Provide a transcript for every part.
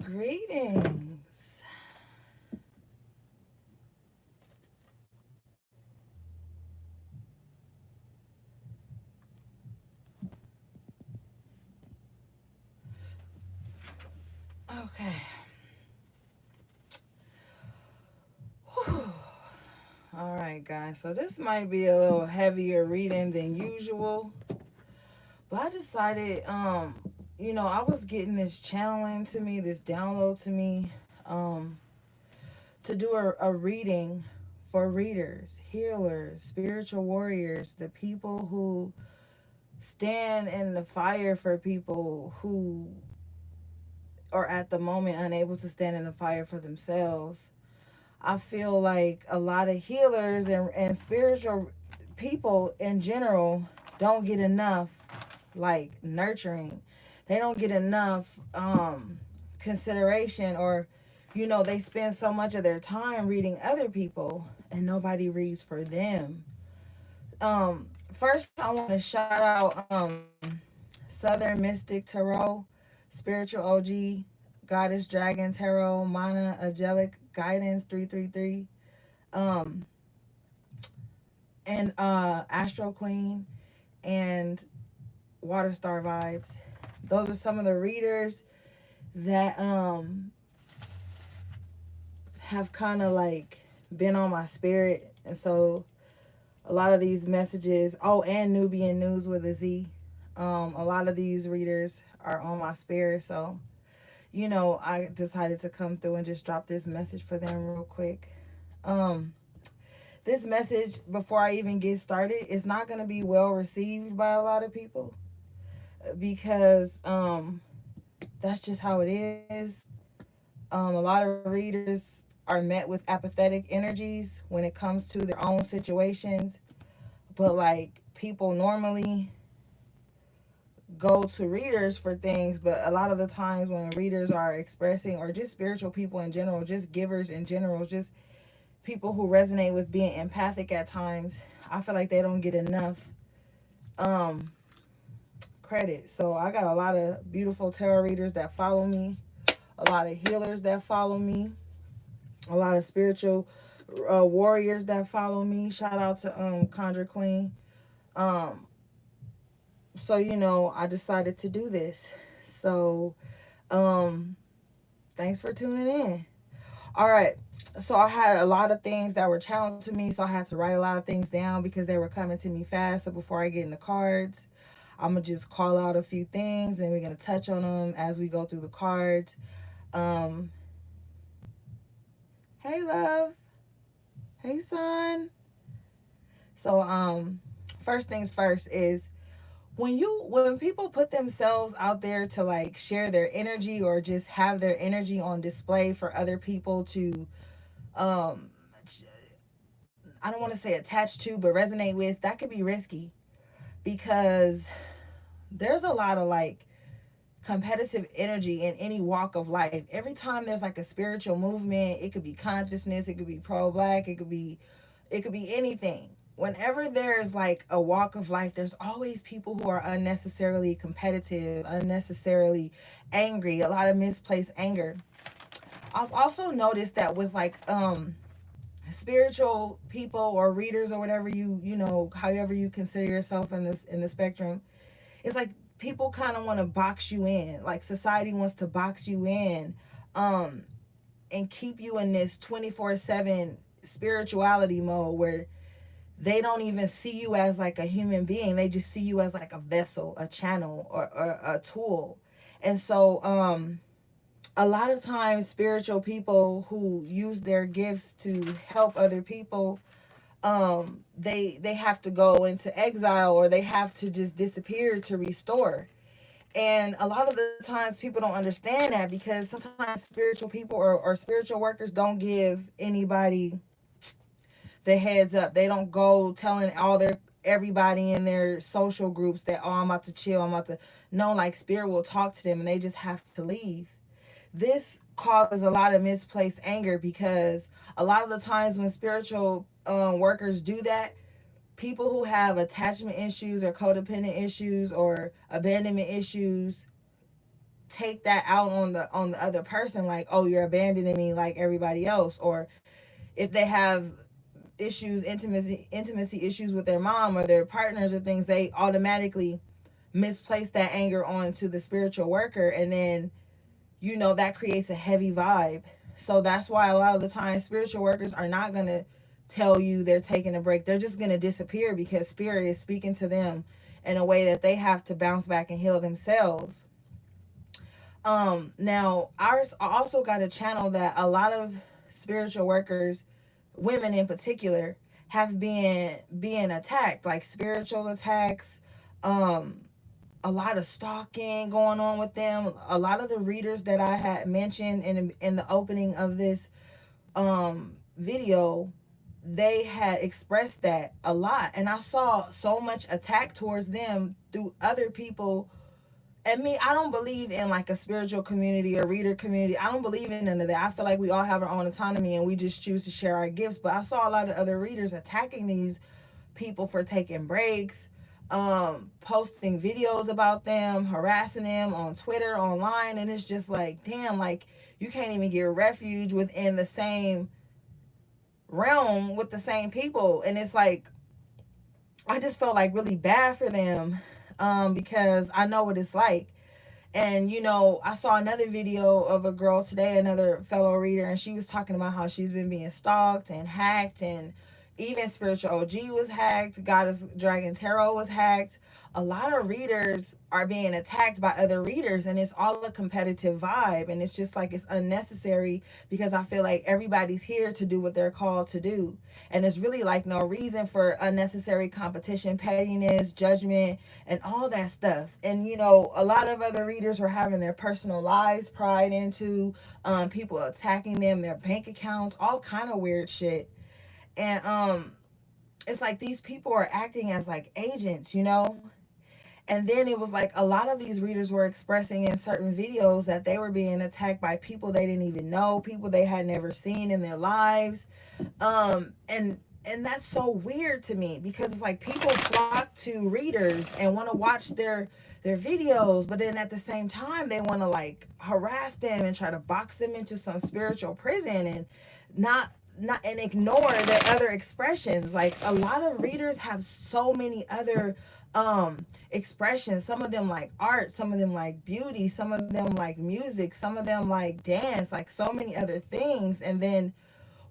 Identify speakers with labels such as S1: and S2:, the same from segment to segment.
S1: Greetings. Okay. Whew. All right, guys. So this might be a little heavier reading than usual, but I decided, I was getting this channeling to me, this download to me, um, to do a reading for readers, healers, spiritual warriors, the people who stand in the fire for people who are at the moment unable to stand in the fire for themselves. I feel like a lot of healers and spiritual people in general don't get enough like nurturing. They don't get enough consideration, or they spend so much of their time reading other people and nobody reads for them. First I want to shout out Southern Mystic Tarot, Spiritual OG, Goddess Dragon Tarot, Mana Angelic Guidance 333, um, and Astro Queen, and Water Star Vibes. Those are some of the readers that have kind of like been on my spirit. And so a lot of these messages, oh, and Nubian News with a Z. A lot of these readers are on my spirit. So I decided to come through and just drop this message for them real quick. Um, this message, before I even get started, is not going to be well received by a lot of people because that's just how it is. A lot of readers are met with apathetic energies when it comes to their own situations, but like people normally go to readers for things, but a lot of the times when readers are expressing, or just spiritual people in general, just givers in general, just people who resonate with being empathic at times, I feel like they don't get enough um credit. So I got a lot of beautiful tarot readers that follow me, a lot of healers that follow me, a lot of spiritual warriors that follow me. Shout out to Conjure Queen. um so I decided to do this. So um thanks for tuning in. All right. So I had a lot of things that were channeled to me, so I had to write a lot of things down because they were coming to me fast. So before I get in the cards, I'm gonna just call out a few things and we're gonna touch on them as we go through the cards. um hey love, hey son. So first things first is, when people put themselves out there to like share their energy or just have their energy on display for other people to um I don't want to say attach to, but resonate with, that could be risky because there's a lot of like competitive energy in any walk of life. Every time there's like a spiritual movement, it could be consciousness, it could be pro black, it could be anything. Whenever there's like a walk of life, there's always people who are unnecessarily competitive, unnecessarily angry, a lot of misplaced anger. I've also noticed that with like spiritual people or readers or whatever however you consider yourself in the spectrum, it's like people kind of want to box you in, like society wants to box you in, um and keep you in this 24/7 spirituality mode where they don't even see you as like a human being. They just see you as like a vessel, a channel, or a tool. And so a lot of times spiritual people who use their gifts to help other people, they have to go into exile, or they have to just disappear to restore. And a lot of the times people don't understand that, because sometimes spiritual people or spiritual workers don't give anybody the heads up. They don't go telling everybody in their social groups that, oh, I'm about to chill, I'm about to, no, like spirit will talk to them and they just have to leave. This causes a lot of misplaced anger, because a lot of the times when spiritual workers do that, people who have attachment issues or codependent issues or abandonment issues take that out on the other person, like, oh, you're abandoning me like everybody else. Or if they have issues, intimacy issues with their mom or their partners or things, they automatically misplace that anger onto the spiritual worker, and then that creates a heavy vibe. So that's why a lot of the time spiritual workers are not going to tell you they're taking a break. They're just going to disappear because spirit is speaking to them in a way that they have to bounce back and heal themselves. Now ours also got a channel that a lot of spiritual workers, women in particular, have been being attacked, like spiritual attacks, um a lot of stalking going on with them. A lot of the readers that I had mentioned in the opening of this video, they had expressed that a lot, and I saw so much attack towards them through other people. And me, I don't believe in like a spiritual community or reader community. I don't believe in none of that. I feel like we all have our own autonomy and we just choose to share our gifts. But I saw a lot of other readers attacking these people for taking breaks, posting videos about them, harassing them on Twitter, online. And it's just like, damn, like you can't even get refuge within the same realm with the same people. And it's like, I just felt like really bad for them, because I know what it's like. And I saw another video of a girl today, another fellow reader, and she was talking about how she's been being stalked and hacked, and even Spiritual OG was hacked, Goddess Dragon Tarot was hacked. A lot of readers are being attacked by other readers, and it's all a competitive vibe, and it's just like it's unnecessary, because I feel like everybody's here to do what they're called to do, and there's really like no reason for unnecessary competition, pettiness, judgment, and all that stuff. And a lot of other readers were having their personal lives pried into, people attacking them, their bank accounts, all kind of weird shit. And it's like these people are acting as like agents. And then it was like a lot of these readers were expressing in certain videos that they were being attacked by people they didn't even know, people they had never seen in their lives. And that's so weird to me, because it's like people flock to readers and want to watch their videos, but then at the same time they want to like harass them and try to box them into some spiritual prison, and not and ignore their other expressions. Like a lot of readers have so many other expressions. Some of them like art, some of them like beauty, some of them like music, some of them like dance, like so many other things. And then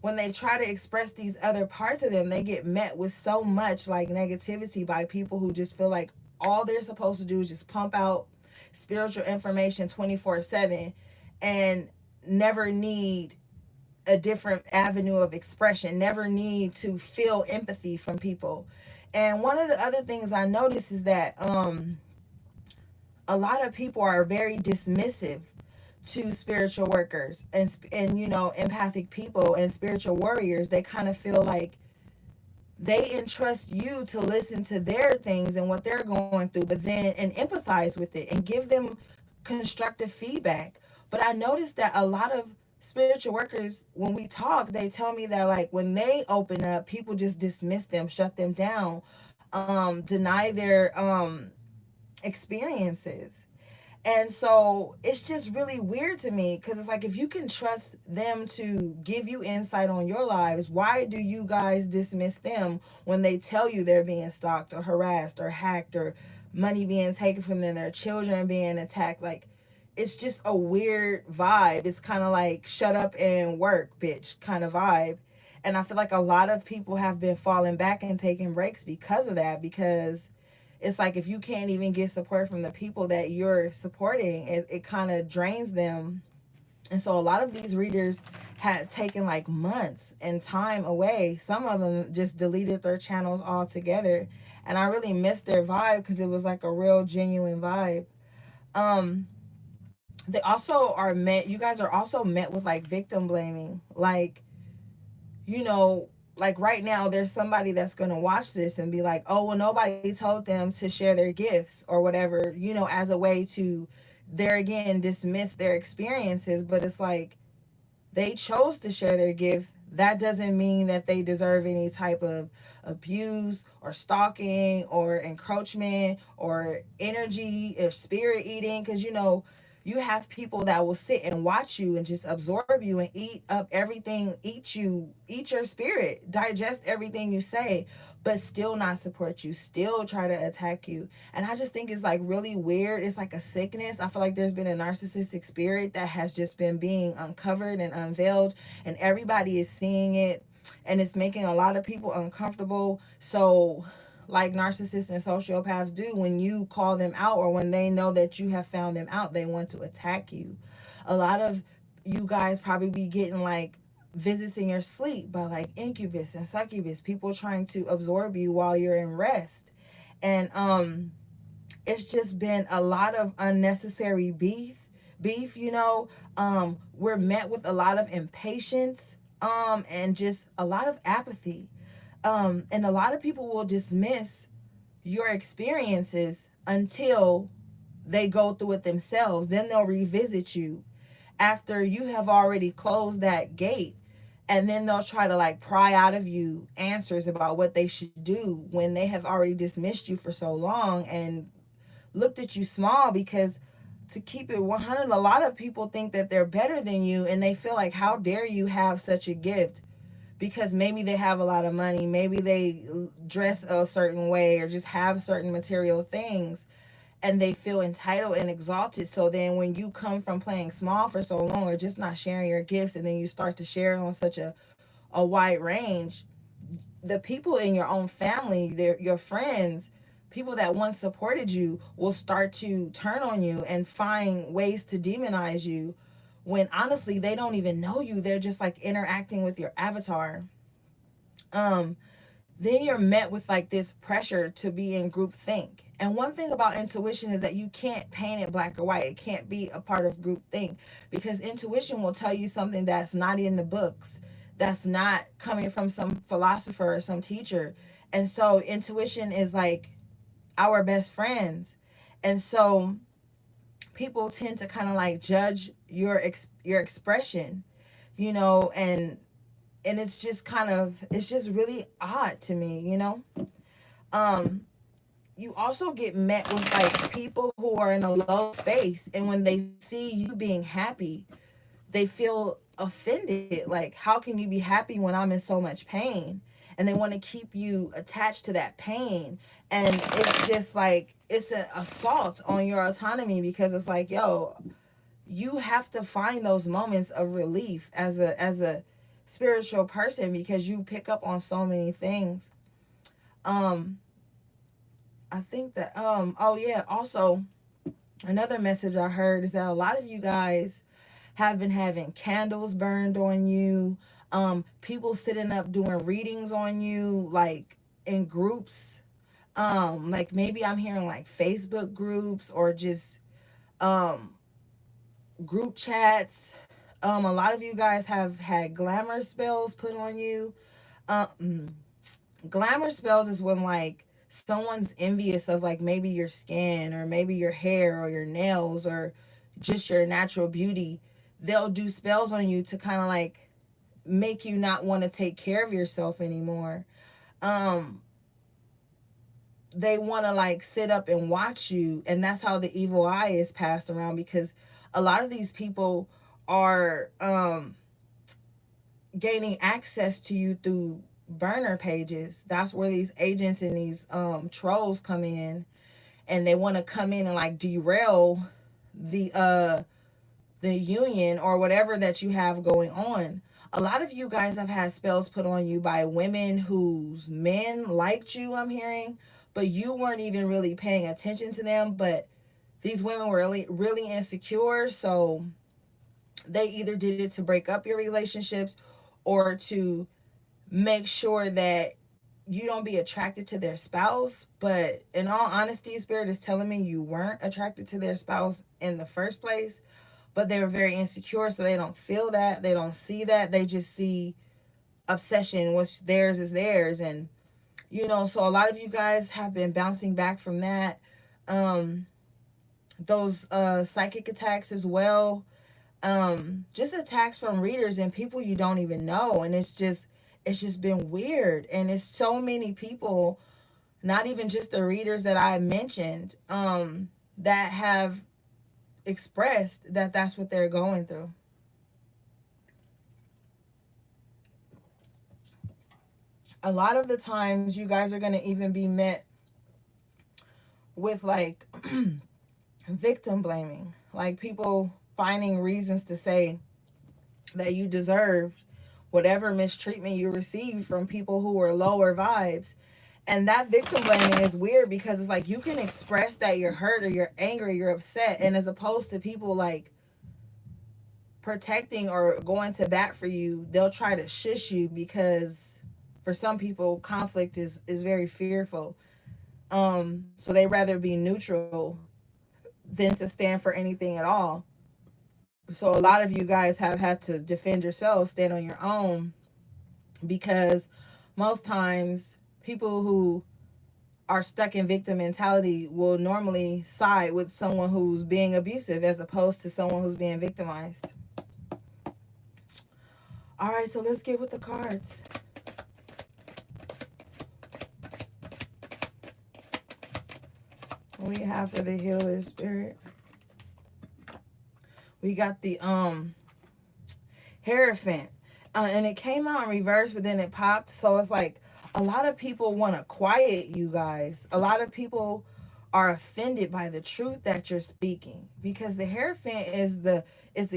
S1: when they try to express these other parts of them, they get met with so much like negativity by people who just feel like all they're supposed to do is just pump out spiritual information 24/7 and never need a different avenue of expression, never need to feel empathy from people. And one of the other things I noticed is that a lot of people are very dismissive to spiritual workers and empathic people and spiritual warriors. They kind of feel like they entrust you to listen to their things and what they're going through, but then and empathize with it and give them constructive feedback. But I noticed that a lot of spiritual workers, when we talk, they tell me that like when they open up, people just dismiss them, shut them down, deny their experiences. And so it's just really weird to me, because it's like if you can trust them to give you insight on your lives, why do you guys dismiss them when they tell you they're being stalked or harassed or hacked or money being taken from them, their children being attacked? Like, it's just a weird vibe. It's kind of like shut up and work, bitch kind of vibe. And I feel like a lot of people have been falling back and taking breaks because of that, because it's like if you can't even get support from the people that you're supporting, it kind of drains them. And so a lot of these readers had taken like months and time away. Some of them just deleted their channels altogether. And I really missed their vibe, because it was like a real genuine vibe. They also are met, you guys are also met with like victim blaming. Like, like right now there's somebody that's going to watch this and be like, oh, well, nobody told them to share their gifts or whatever, as a way to, there again, dismiss their experiences. But it's like, they chose to share their gift. That doesn't mean that they deserve any type of abuse or stalking or encroachment or energy or spirit eating. Because You have people that will sit and watch you and just absorb you and eat up everything, eat your spirit, digest everything you say, but still not support you, still try to attack you. And I just think it's like really weird. It's like a sickness. I feel like there's been a narcissistic spirit that has just been being uncovered and unveiled, and everybody is seeing it, and it's making a lot of people uncomfortable. So like narcissists and sociopaths do, when you call them out or when they know that you have found them out, they want to attack you. A lot of you guys probably be getting like visits in your sleep by like incubus and succubus, people trying to absorb you while you're in rest. And it's just been a lot of unnecessary beef, you know. We're met with a lot of impatience, and just a lot of apathy. And a lot of people will dismiss your experiences until they go through it themselves. Then they'll revisit you after you have already closed that gate. And then they'll try to like pry out of you answers about what they should do when they have already dismissed you for so long and looked at you small. Because to keep it 100, a lot of people think that they're better than you, and they feel like, how dare you have such a gift? Because maybe they have a lot of money, maybe they dress a certain way, or just have certain material things, and they feel entitled and exalted. So then when you come from playing small for so long, or just not sharing your gifts, and then you start to share on such a wide range, the people in your own family, your friends, people that once supported you, will start to turn on you and find ways to demonize you, when honestly they don't even know you. They're just like interacting with your avatar. um then you're met with like this pressure to be in group think. And one thing about intuition is that you can't paint it black or white. It can't be a part of group think, because intuition will tell you something that's not in the books, that's not coming from some philosopher or some teacher. And so intuition is like our best friends. And so people tend to kind of like judge your expression, you know. And it's just kind of, it's just really odd to me, you know. um you also get met with like people who are in a low space, and when they see you being happy, they feel offended. Like, how can you be happy when I'm in so much pain? And they want to keep you attached to that pain. And it's just like, it's an assault on your autonomy, because it's like, yo, you have to find those moments of relief as a spiritual person, because you pick up on so many things. um I think that oh yeah, also another message I heard is that a lot of you guys have been having candles burned on you. People sitting up doing readings on you, like in groups. Like maybe I'm hearing like Facebook groups, or just um group chats. A lot of you guys have had glamour spells put on you. Um, Glamour spells is when like someone's envious of like maybe your skin, or maybe your hair, or your nails, or just your natural beauty. They'll do spells on you to kind of like make you not want to take care of yourself anymore. Um, they want to like sit up and watch you, and that's how the evil eye is passed around, because a lot of these people are gaining access to you through burner pages. That's where these agents and these trolls come in, and they want to come in and like derail the union or whatever that you have going on. A lot of you guys have had spells put on you by women whose men liked you, I'm hearing, but you weren't even really paying attention to them. But these women were really insecure, so they either did it to break up your relationships, or to make sure that you don't be attracted to their spouse. But in all honesty, spirit is telling me you weren't attracted to their spouse in the first place, but they were very insecure, so they don't feel that, they don't see that, they just see obsession. What's theirs is theirs. And you know, so a lot of you guys have been bouncing back from that. um those psychic attacks as well. Just attacks from readers and people you don't even know. And it's just been weird. And it's so many people, not even just the readers that I mentioned, that have expressed that that's what they're going through. A lot of the times you guys are going to even be met with like victim blaming, like people finding reasons to say that you deserved whatever mistreatment you received from people who were lower vibes. And that victim blaming is weird because it's like you can express that you're hurt or you're angry, you're upset, and as opposed to people like protecting or going to bat for you, they'll try to shush you because for some people conflict is very fearful. So they rather be neutral than to stand for anything at all. So a lot of you guys have had to defend yourselves, stand on your own, because most times people who are stuck in victim mentality will normally side with someone who's being abusive as opposed to someone who's being victimized. All right, so let's get with the cards. What we have for the healer spirit. We got the Hierophant. And it came out in reverse, but then it popped. So it's like a lot of people want to quiet you guys. A lot of people are offended by the truth that you're speaking because the Hierophant is the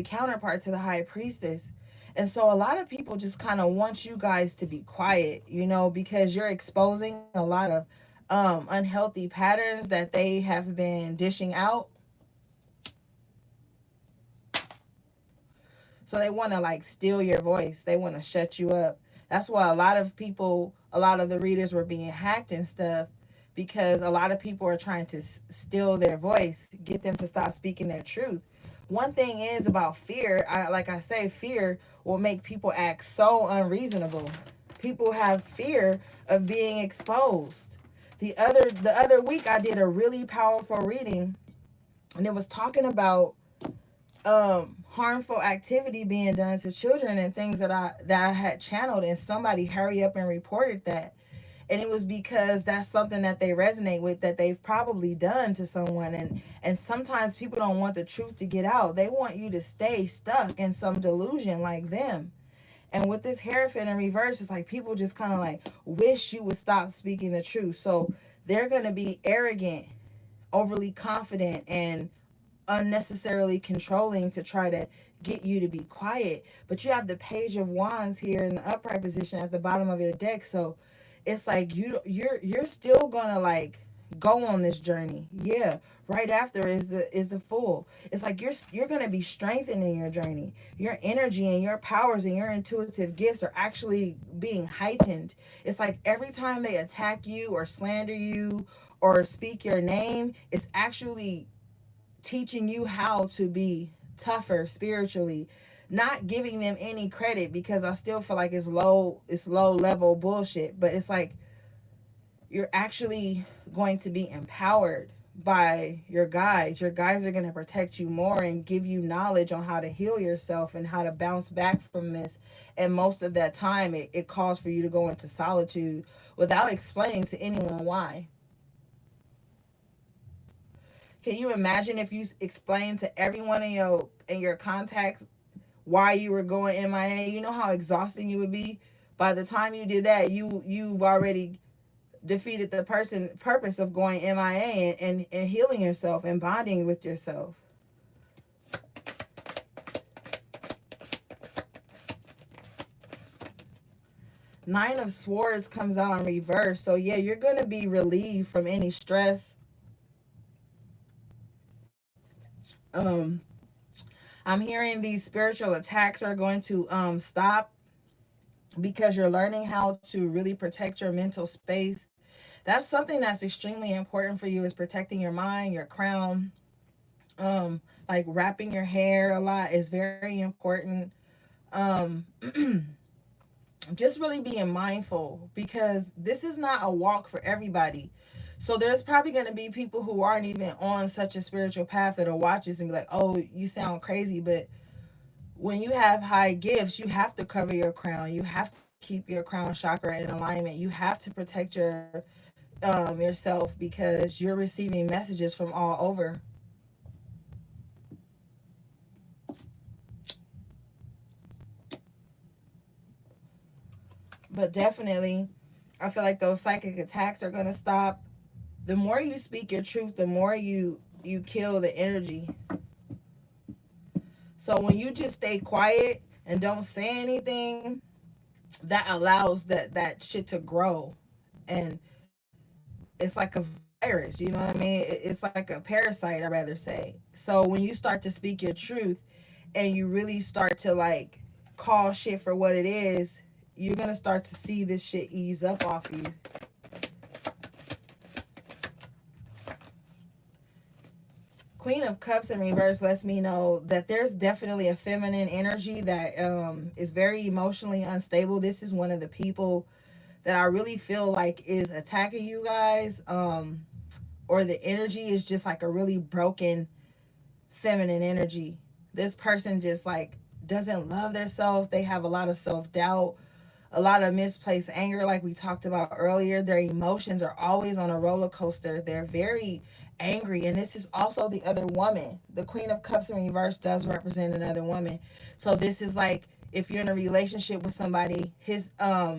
S1: counterpart to the High Priestess. And so a lot of people just kind of want you guys to be quiet, you know, because you're exposing a lot of unhealthy patterns that they have been dishing out. So they want to like steal your voice. They want to shut you up. That's why a lot of people, a lot of the readers were being hacked and stuff because a lot of people are trying to steal their voice, get them to stop speaking their truth. One thing is about fear, like I say, fear will make people act so unreasonable. People have fear of being exposed. The other week I did a really powerful reading and it was talking about harmful activity being done to children and things that I had channeled, and somebody hurry up and reported that. And it was because that's something that they resonate with, that they've probably done to someone. And sometimes people don't want the truth to get out. They want you to stay stuck in some delusion like them. And with this Hierophant in reverse, it's like people just kind of like wish you would stop speaking the truth. So they're going to be arrogant, overly confident, and unnecessarily controlling to try to get you to be quiet. But you have the Page of Wands here in the upright position at the bottom of your deck. So it's like you're still gonna like go on this journey. Yeah. Right after is the Fool. It's like you're gonna be strengthened in your journey. Your energy and your powers and your intuitive gifts are actually being heightened. It's like every time they attack you or slander you or speak your name, it's actually teaching you how to be tougher spiritually, not giving them any credit because I still feel like it's low level bullshit, but it's like you're actually going to be empowered by your guides. Your guides are going to protect you more and give you knowledge on how to heal yourself and how to bounce back from this. And most of that time it calls for you to go into solitude without explaining to anyone why. Can you imagine if you explained to everyone in your contacts why you were going MIA? You know how exhausting you would be. By the time you did that, you've already defeated the purpose of going MIA and healing yourself and bonding with yourself. Nine of Swords comes out in reverse. So yeah, you're going to be relieved from any stress. Um, I'm hearing these spiritual attacks are going to stop because you're learning how to really protect your mental space. That's something that's extremely important for you, is protecting your mind, your crown. Like wrapping your hair a lot is very important. Um, just really being mindful because this is not a walk for everybody. So there's probably going to be people who aren't even on such a spiritual path that'll watch this and be like, oh, you sound crazy. But when you have high gifts, you have to cover your crown. You have to keep your crown chakra in alignment. You have to protect yourself because you're receiving messages from all over. But definitely, I feel like those psychic attacks are going to stop. The more you speak your truth, the more you kill the energy. So when you just stay quiet and don't say anything, that allows that shit to grow. And it's like a virus, you know what I mean? It's like a parasite, I'd rather say. So when you start to speak your truth and you really start to like call shit for what it is, you're gonna start to see this shit ease up off you. Queen of Cups in reverse lets me know that there's definitely a feminine energy that is very emotionally unstable. This is one of the people that I really feel like is attacking you guys. Or the energy is just like a really broken feminine energy. This person just like doesn't love themselves. They have a lot of self-doubt, a lot of misplaced anger, like we talked about earlier. Their emotions are always on a roller coaster. They're very angry. And this is also the other woman. The Queen of Cups in reverse does represent another woman. So this is like if you're in a relationship with somebody, his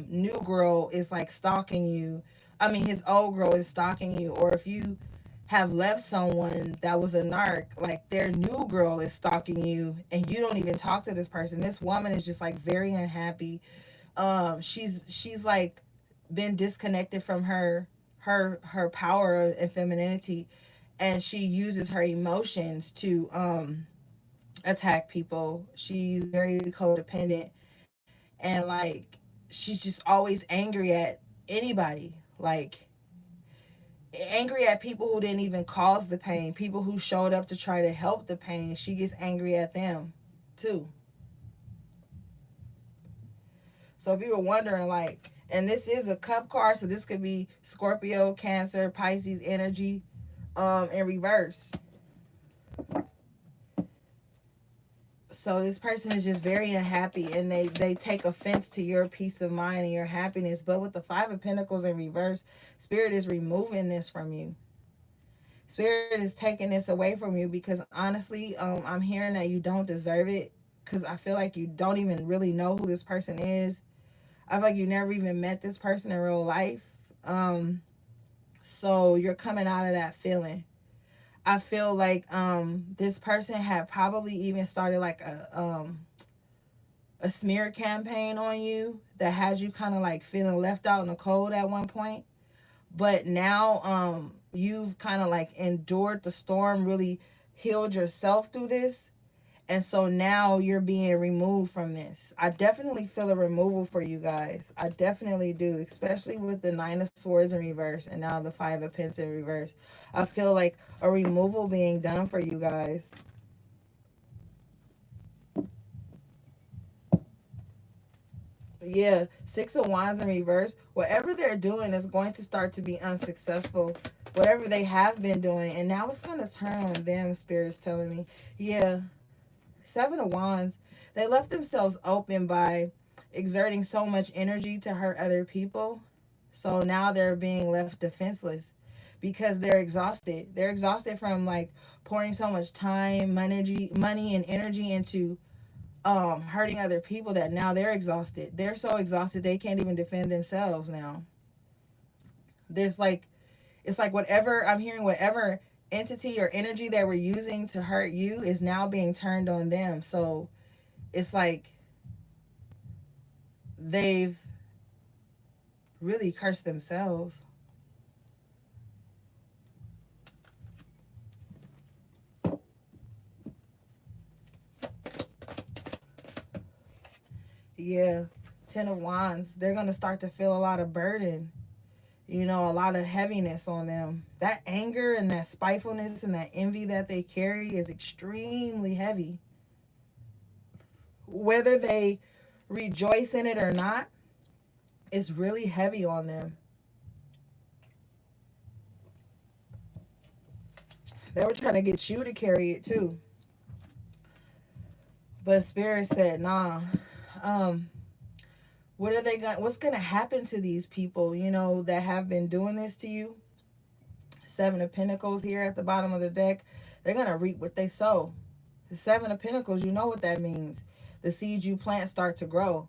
S1: new girl is like stalking you. I mean, his old girl is stalking you. Or if you have left someone that was a narc, like their new girl is stalking you and you don't even talk to this person. This woman is just like very unhappy. She's like been disconnected from her power and femininity, and she uses her emotions to attack people. She's very codependent, and like she's just always angry at anybody, like angry at people who didn't even cause the pain, people who showed up to try to help the pain. She gets angry at them too. So if you were wondering, like, and this is a cup card, so this could be Scorpio, Cancer, Pisces energy, in reverse. So this person is just very unhappy, and they take offense to your peace of mind and your happiness. But with the Five of Pentacles in reverse, Spirit is removing this from you. Spirit is taking this away from you because honestly, I'm hearing that you don't deserve it, because I feel like you don't even really know who this person is. I feel like you never even met this person in real life. So you're coming out of that feeling. I feel like this person had probably even started like a smear campaign on you that had you kind of like feeling left out in the cold at one point. But now you've kind of like endured the storm, really healed yourself through this. And so now you're being removed from this. I definitely feel a removal for you guys. I definitely do, especially with the Nine of Swords in reverse and now the Five of Pentacles in reverse. I feel like a removal being done for you guys. Yeah, Six of Wands in reverse. Whatever they're doing is going to start to be unsuccessful. Whatever they have been doing. And now it's going to turn on them, Spirit's telling me. Yeah. Seven of Wands. They left themselves open by exerting so much energy to hurt other people. So now they're being left defenseless because they're exhausted. They're exhausted from like pouring so much time, money and energy into hurting other people that now they're exhausted. They're so exhausted they can't even defend themselves now. There's like it's like whatever I'm hearing, whatever entity or energy that we're using to hurt you is now being turned on them. So it's like they've really cursed themselves. Yeah. Ten of Wands. They're going to start to feel a lot of burden, you know, a lot of heaviness on them. That anger and that spitefulness and that envy that they carry is extremely heavy. Whether they rejoice in it or not, it's really heavy on them. They were trying to get you to carry it too. But Spirit said, nah. Um, what are they going what's gonna happen to these people, you know, that have been doing this to you? Seven of Pentacles here at the bottom of the deck. They're gonna reap what they sow. The Seven of Pentacles, you know what that means. The seeds you plant start to grow.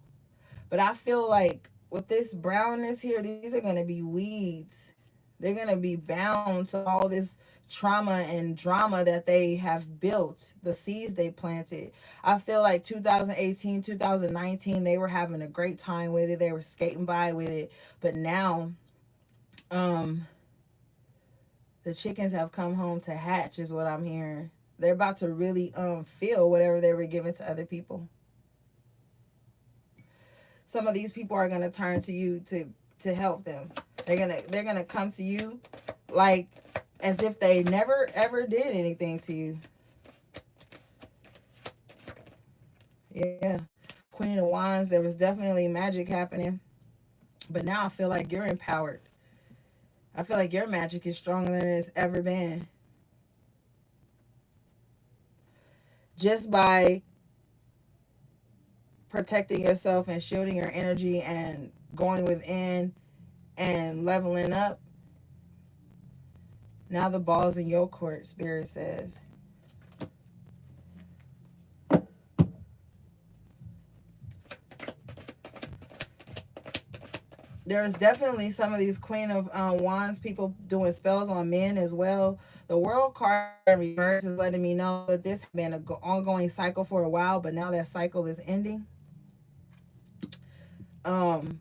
S1: But I feel like with this brownness here, these are going to be weeds. They're going to be bound to all this trauma and drama that they have built, the seeds they planted. I feel like 2018, 2019, they were having a great time with it. They were skating by with it. But now, um, the chickens have come home to hatch, is what I'm hearing. They're about to really feel whatever they were giving to other people. Some of these people are gonna turn to you to help them. They're gonna come to you like as if they never ever did anything to you. Yeah. Queen of Wands, there was definitely magic happening. But now I feel like you're empowered. I feel like your magic is stronger than it's ever been. Just by protecting yourself and shielding your energy and going within and leveling up. Now the ball's in your court, Spirit says. There's definitely some of these Queen of Wands people doing spells on men as well. The World card in reverse is letting me know that this has been an ongoing cycle for a while, but now that cycle is ending. Um,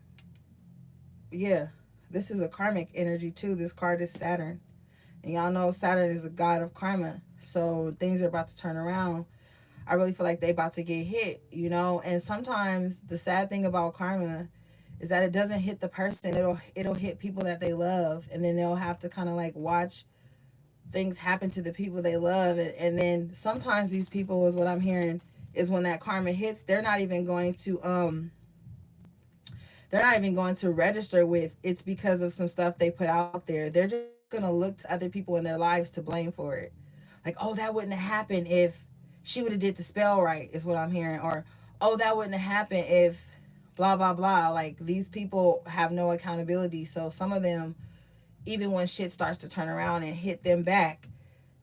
S1: yeah, this is a karmic energy too. This card is Saturn, and y'all know Saturn is a god of karma. So things are about to turn around. I really feel like they about to get hit, you know. And sometimes the sad thing about karma is that it doesn't hit the person. It'll hit people that they love, and then they'll have to kind of like watch things happen to the people they love. And then sometimes these people, is what I'm hearing, is when that karma hits, they're not even going to register with it's because of some stuff they put out there. They're just going to look to other people in their lives to blame for it. Like, oh, that wouldn't have happened if she would have did the spell right, is what I'm hearing. Or, oh, that wouldn't have happened if blah, blah, blah. Like, these people have no accountability. So some of them, even when shit starts to turn around and hit them back,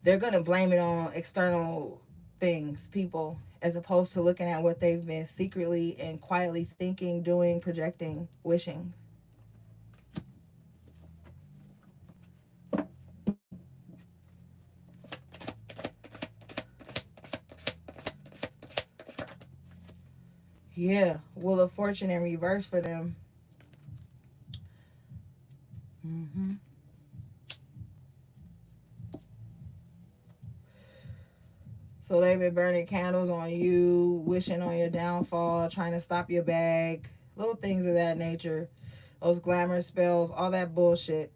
S1: they're going to blame it on external things, people, as opposed to looking at what they've been secretly and quietly thinking, doing, projecting, wishing. Yeah, Wheel of Fortune in reverse for them. Mm-hmm. So they've been burning candles on you, wishing on your downfall, trying to stop your bag, little things of that nature. Those glamour spells, all that bullshit.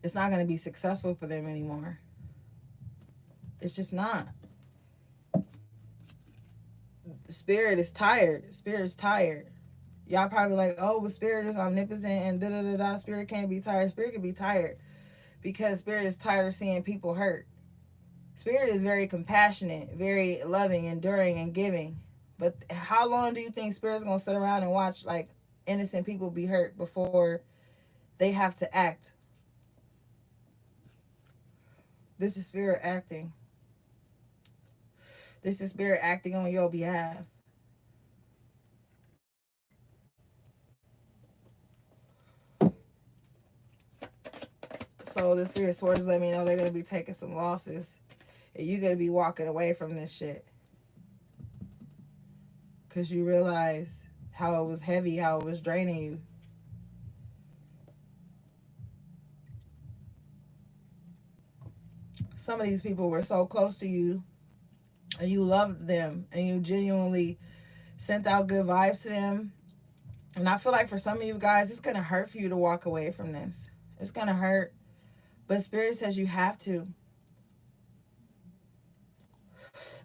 S1: It's not going to be successful for them anymore. It's just not. Spirit is tired. Spirit is tired. Y'all probably like, oh, but Spirit is omnipotent and da da da da. Spirit can't be tired. Spirit can be tired because Spirit is tired of seeing people hurt. Spirit is very compassionate, very loving, enduring, and giving. But how long do you think Spirit's gonna sit around and watch like innocent people be hurt before they have to act? This is Spirit acting. This is Spirit acting on your behalf. So this Three of Swords let me know they're gonna be taking some losses, and you're gonna be walking away from this shit because you realize how it was heavy, how it was draining you. Some of these people were so close to you, and you loved them, and you genuinely sent out good vibes to them. And I feel like for some of you guys, it's gonna hurt for you to walk away from this. It's gonna hurt, but Spirit says you have to.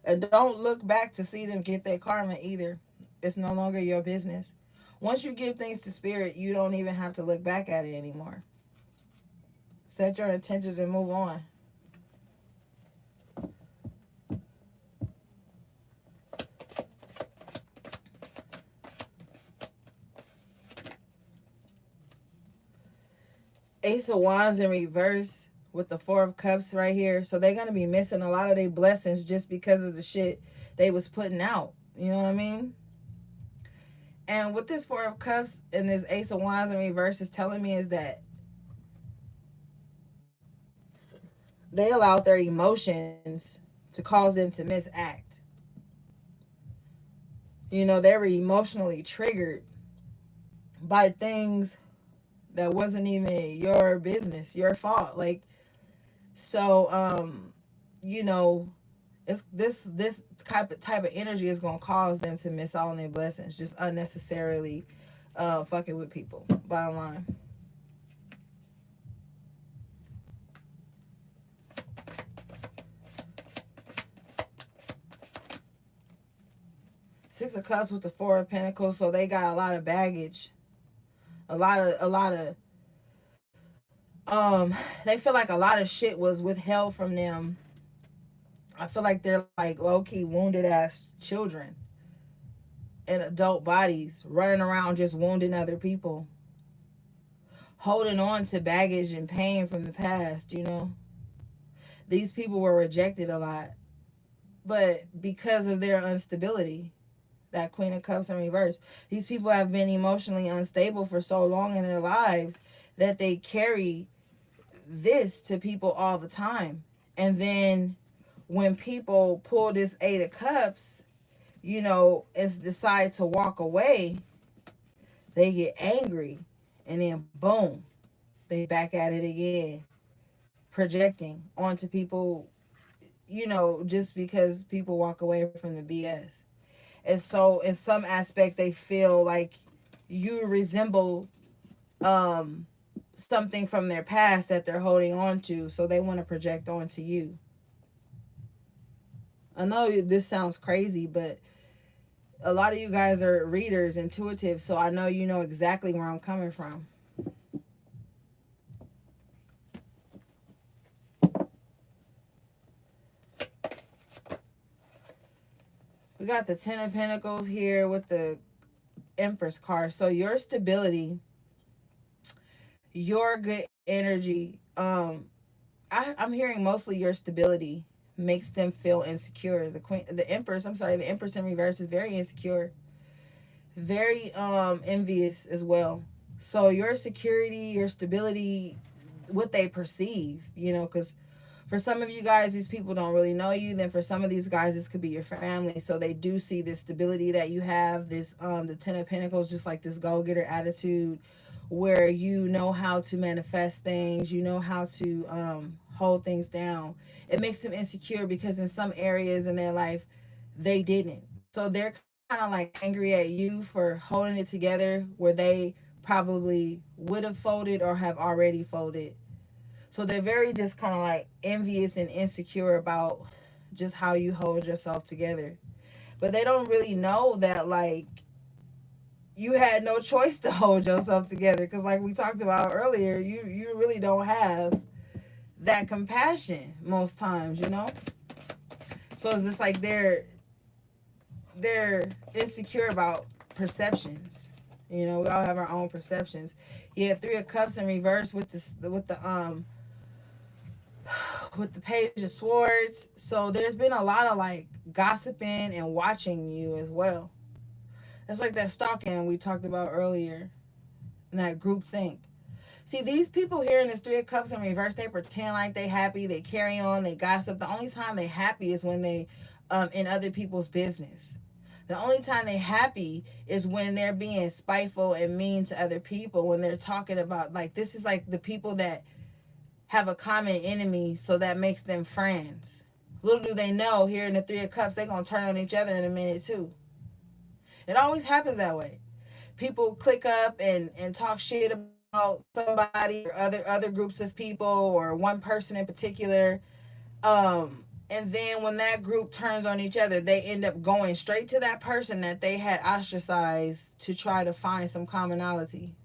S1: And don't look back to see them get their karma either. It's no longer your business. Once you give things to Spirit, you don't even have to look back at it anymore. Set your intentions and move on. Ace of Wands in reverse with the Four of Cups right here. So they're going to be missing a lot of their blessings just because of the shit they was putting out. You know what I mean? And what this Four of Cups and this Ace of Wands in reverse is telling me is that they allowed their emotions to cause them to misact. You know, they were emotionally triggered by things that wasn't even your business, your fault. Like, so, you know, it's this type of energy is gonna cause them to miss all their blessings, just unnecessarily fucking with people. Bottom line. Six of Cups with the Four of Pentacles, so they got a lot of baggage, a lot of they feel like a lot of shit was withheld from them. I feel like they're like low-key wounded ass children in adult bodies, running around just wounding other people, holding on to baggage and pain from the past. You know, these people were rejected a lot, but because of their instability, that Queen of Cups in reverse, these people have been emotionally unstable for so long in their lives that they carry this to people all the time. And then when people pull this Eight of Cups, you know, and decide to walk away, they get angry, and then boom, they back at it again, projecting onto people, you know, just because people walk away from the BS. And so in some aspect they feel like you resemble something from their past that they're holding on to, so they want to project onto you. I know this sounds crazy, but a lot of you guys are readers, intuitive, so I know you know exactly where I'm coming from. We got the Ten of Pentacles here with the Empress card. So your stability, your good energy, I'm hearing mostly your stability makes them feel insecure. The Empress in reverse is very insecure, very envious as well. So your security, your stability, what they perceive, you know, because for some of you guys, these people don't really know you. Then for some of these guys, this could be your family. So they do see this stability that you have, this the Ten of Pentacles, just like this go-getter attitude, where you know how to manifest things, you know how to hold things down. It makes them insecure because in some areas in their life, they didn't. So they're kind of like angry at you for holding it together where they probably would have folded or have already folded. So they're very just kind of like envious and insecure about just how you hold yourself together. But they don't really know that, like, you had no choice to hold yourself together. Because like we talked about earlier, you really don't have that compassion most times, you know? So it's just like they're insecure about perceptions. You know, we all have our own perceptions. You have Three of Cups in reverse with the Page of Swords. So there's been a lot of like gossiping and watching you as well. It's like that stalking we talked about earlier, and that group think. See, these people here in this Three of Cups in reverse, they pretend like they happy, they carry on, they gossip. The only time they happy is when they in other people's business. The only time they happy is when they're being spiteful and mean to other people, when they're talking about, like, this is like the people that have a common enemy, so that makes them friends. Little do they know, here in the Three of Cups, they're going to turn on each other in a minute too. It always happens that way. People click up and talk shit about somebody or other groups of people or one person in particular. And then when that group turns on each other, they end up going straight to that person that they had ostracized to try to find some commonality,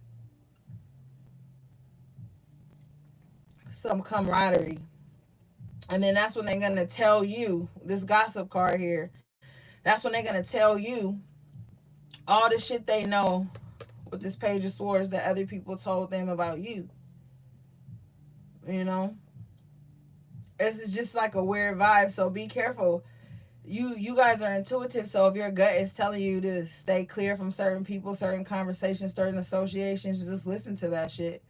S1: some camaraderie. And then that's when they're going to tell you, this gossip card here, that's when they're going to tell you all the shit they know with this Page of Swords that other people told them about you. You know? It's just like a weird vibe, so be careful. you guys are intuitive, so if your gut is telling you to stay clear from certain people, certain conversations, certain associations, just listen to that shit.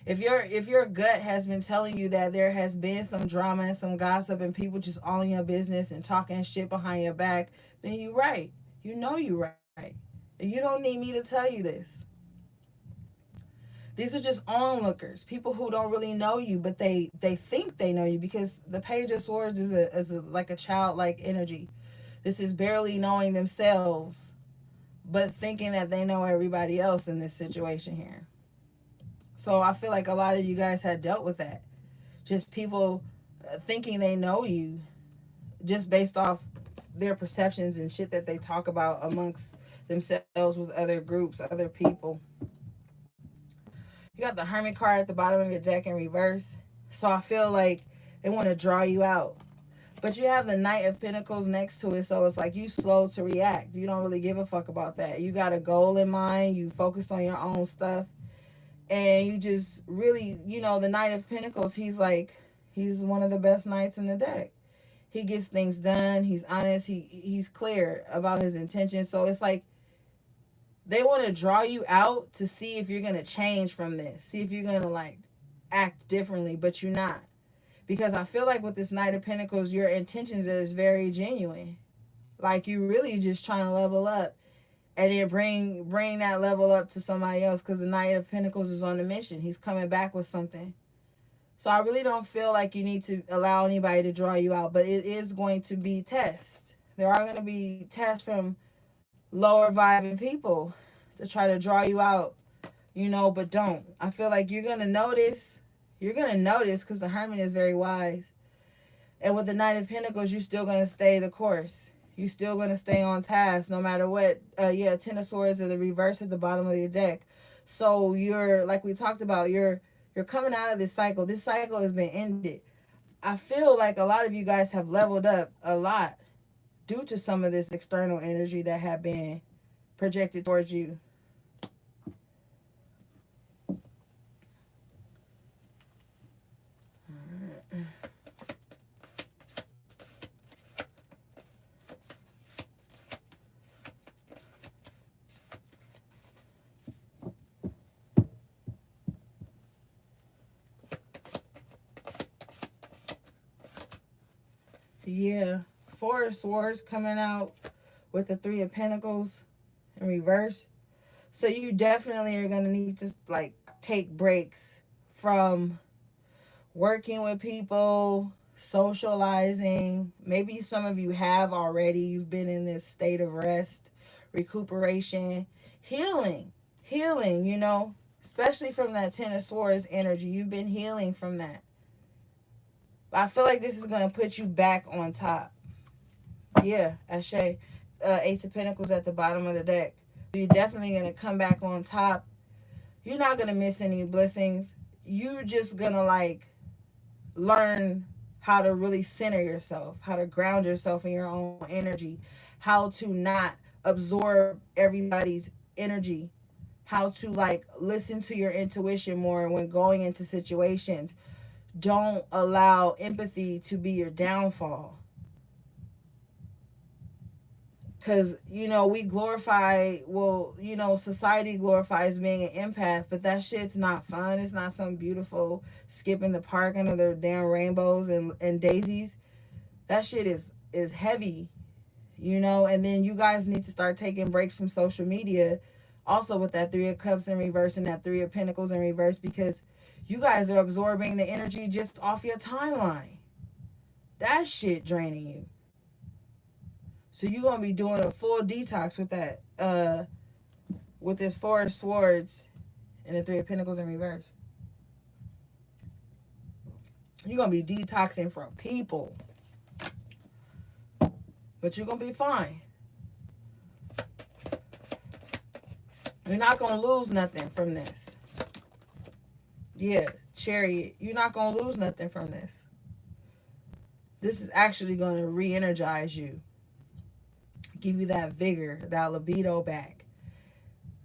S1: If your gut has been telling you that there has been some drama and some gossip and people just all in your business and talking shit behind your back, then you right. You know you right. And you don't need me to tell you this. These are just onlookers, people who don't really know you, but they think they know you, because the Page of Swords is like a childlike energy. This is barely knowing themselves, but thinking that they know everybody else in this situation here. So I feel like a lot of you guys had dealt with that. Just people thinking they know you just based off their perceptions and shit that they talk about amongst themselves with other groups, other people. You got the Hermit card at the bottom of your deck in reverse. So I feel like they want to draw you out. But you have the Knight of Pentacles next to it, so it's like you slow to react. You don't really give a fuck about that. You got a goal in mind. You focused on your own stuff. And you just really, the Knight of Pentacles, he's one of the best knights in the deck. He gets things done. He's honest. He's clear about his intentions. So it's like they want to draw you out to see if you're going to change from this. See if you're going to like act differently, but you're not. Because I feel like with this Knight of Pentacles, your intentions is very genuine. Like you really just trying to level up and then bring that level up to somebody else, because the Knight of Pentacles is on a mission. He's coming back with something. So I really don't feel like you need to allow anybody to draw you out, but it is going to be tests. There are going to be tests from lower vibing people to try to draw you out, but don't. I feel like you're going to notice. You're going to notice because the Hermit is very wise. And with the Knight of Pentacles, you're still going to stay the course. You're still going to stay on task no matter what. Ten of Swords in the reverse at the bottom of your deck. So you're, like we talked about, you're coming out of this cycle. This cycle has been ended. I feel like a lot of you guys have leveled up a lot due to some of this external energy that have been projected towards you. Yeah, Four of Swords coming out with the Three of Pentacles in reverse. So you definitely are going to need to like take breaks from working with people, socializing. Maybe some of you have already. You've been in this state of rest, recuperation, healing, especially from that Ten of Swords energy. You've been healing from that. But I feel like this is going to put you back on top. Yeah, Ashe. Ace of Pentacles at the bottom of the deck. You're definitely going to come back on top. You're not going to miss any blessings. You just going to like learn how to really center yourself, how to ground yourself in your own energy, how to not absorb everybody's energy, how to like listen to your intuition more when going into situations. Don't allow empathy to be your downfall. Because, we glorify, society glorifies being an empath, but that shit's not fun. It's not something beautiful, skipping the park under the damn rainbows and daisies. That shit is heavy, and then you guys need to start taking breaks from social media, also with that Three of Cups in reverse and that Three of Pentacles in reverse, because you guys are absorbing the energy just off your timeline. That shit draining you. So you're going to be doing a full detox with that, with this Four of Swords and the Three of Pentacles in reverse. You're going to be detoxing from people. But you're going to be fine. You're not going to lose nothing from this. Yeah, Chariot. You're not going to lose nothing from this. This is actually going to re-energize you. Give you that vigor, that libido back.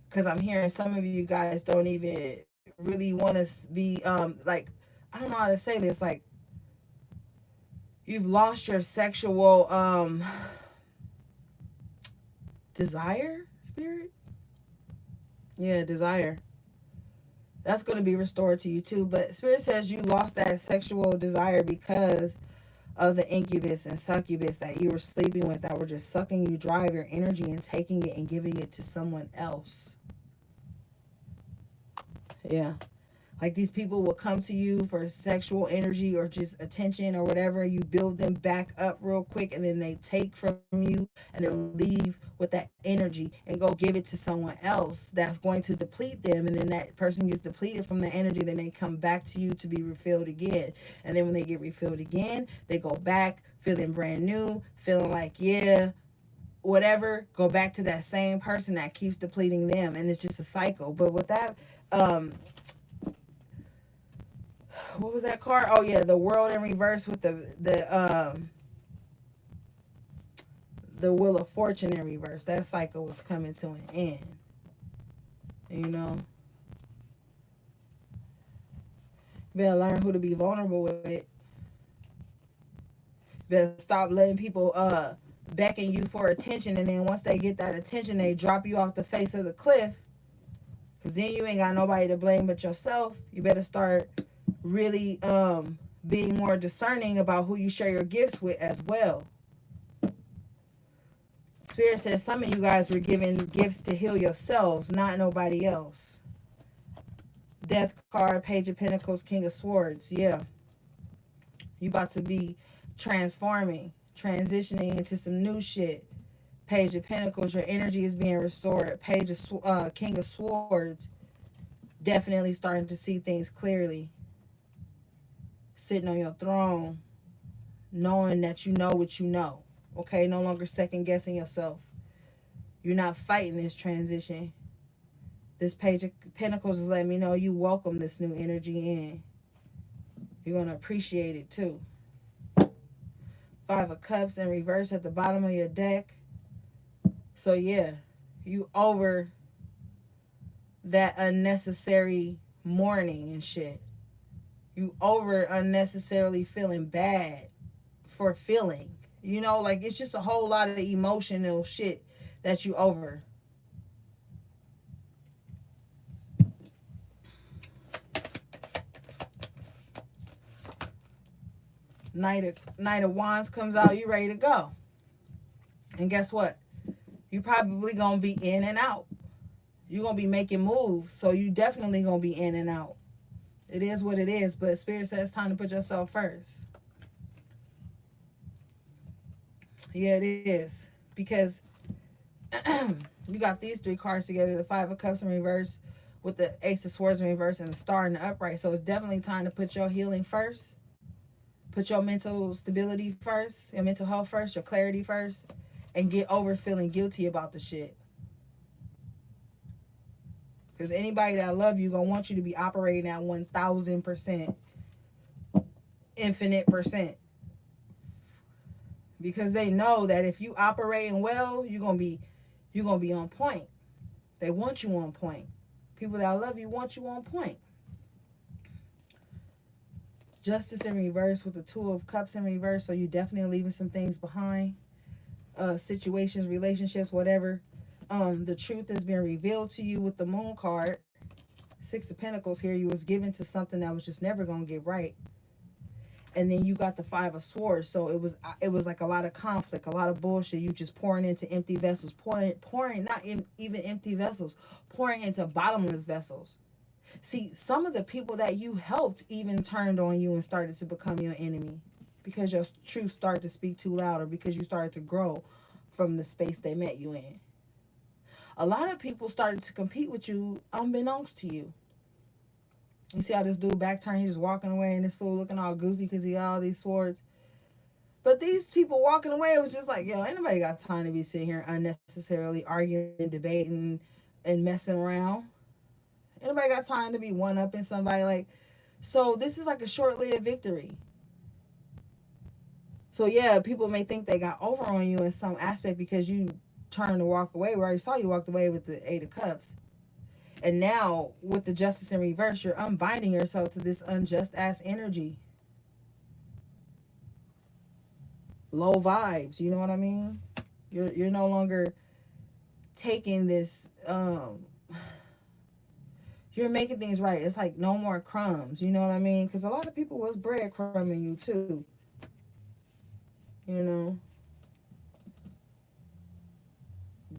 S1: Because I'm hearing some of you guys don't even really want to be, I don't know how to say this. Like, You've lost your sexual desire, spirit. Yeah, desire. That's going to be restored to you too. But spirit says you lost that sexual desire because of the incubus and succubus that you were sleeping with, that were just sucking you dry of your energy and taking it and giving it to someone else. Yeah. Like, these people will come to you for sexual energy or just attention or whatever. You build them back up real quick, and then they take from you and then leave with that energy and go give it to someone else that's going to deplete them. And then that person gets depleted from the energy. Then they come back to you to be refilled again. And then when they get refilled again, they go back feeling brand new, feeling like, yeah, whatever, go back to that same person that keeps depleting them. And it's just a cycle. But with that, what was that card? Oh yeah, the world in reverse with the wheel of fortune in reverse. That cycle was coming to an end. You know, you better learn who to be vulnerable with. You better stop letting people beckon you for attention, and then once they get that attention, they drop you off the face of the cliff. Cause then you ain't got nobody to blame but yourself. You better start really being more discerning about who you share your gifts with as well. Spirit says some of you guys were given gifts to heal yourselves, not nobody else. Death card, Page of Pentacles, King of Swords. Yeah. You about to be transforming, transitioning into some new shit. Page of Pentacles, your energy is being restored. Page of King of Swords, definitely starting to see things clearly. Sitting on your throne, knowing that you know what you know. Okay, no longer second guessing yourself. You're not fighting this transition. This Page of Pentacles is letting me know you welcome this new energy in. You're going to appreciate it too. Five of Cups in reverse at the bottom of your deck. So yeah, you over that unnecessary mourning and shit. You over unnecessarily feeling bad for feeling. You know, like, it's just a whole lot of emotional shit that you over. Knight of Wands comes out, you ready to go. And guess what? You probably going to be in and out. You're going to be making moves, so you definitely going to be in and out. It is what it is, but Spirit says it's time to put yourself first. Yeah, it is. Because you got these three cards together, the Five of Cups in reverse with the Ace of Swords in reverse and the Star in the upright. So it's definitely time to put your healing first. Put your mental stability first, your mental health first, your clarity first, and get over feeling guilty about the shit. Because anybody that love you gonna want you to be operating at 1,000%, infinite percent. Because they know that if you operating well, you're gonna be on point. They want you on point. People that love you want you on point. Justice in reverse with the Two of Cups in reverse. So you definitely leaving some things behind. Situations, relationships, whatever. The truth has been revealed to you with the Moon card. Six of Pentacles here. You was given to something that was just never going to get right. And then you got the Five of Swords. So it was like a lot of conflict, a lot of bullshit. You just pouring into empty vessels. Pouring not even empty vessels. Pouring into bottomless vessels. See, some of the people that you helped even turned on you and started to become your enemy. Because your truth started to speak too loud, or because you started to grow from the space they met you in. A lot of people started to compete with you unbeknownst to you. You see how this dude back turned, he's just walking away, and this fool looking all goofy because he got all these swords. But these people walking away, it was just like, yo, ain't nobody got time to be sitting here unnecessarily arguing and debating and messing around. Ain't nobody got time to be one-upping somebody. Like, so this is like a short-lived victory. So yeah, people may think they got over on you in some aspect because you turned to walk away. We already saw you walked away with the Eight of Cups. And now, with the Justice in reverse, you're unbinding yourself to this unjust ass energy. low vibes. You know what I mean? You're no longer taking this. You're making things right. It's like no more crumbs. You know what I mean? Because a lot of people was breadcrumbing you too. You know,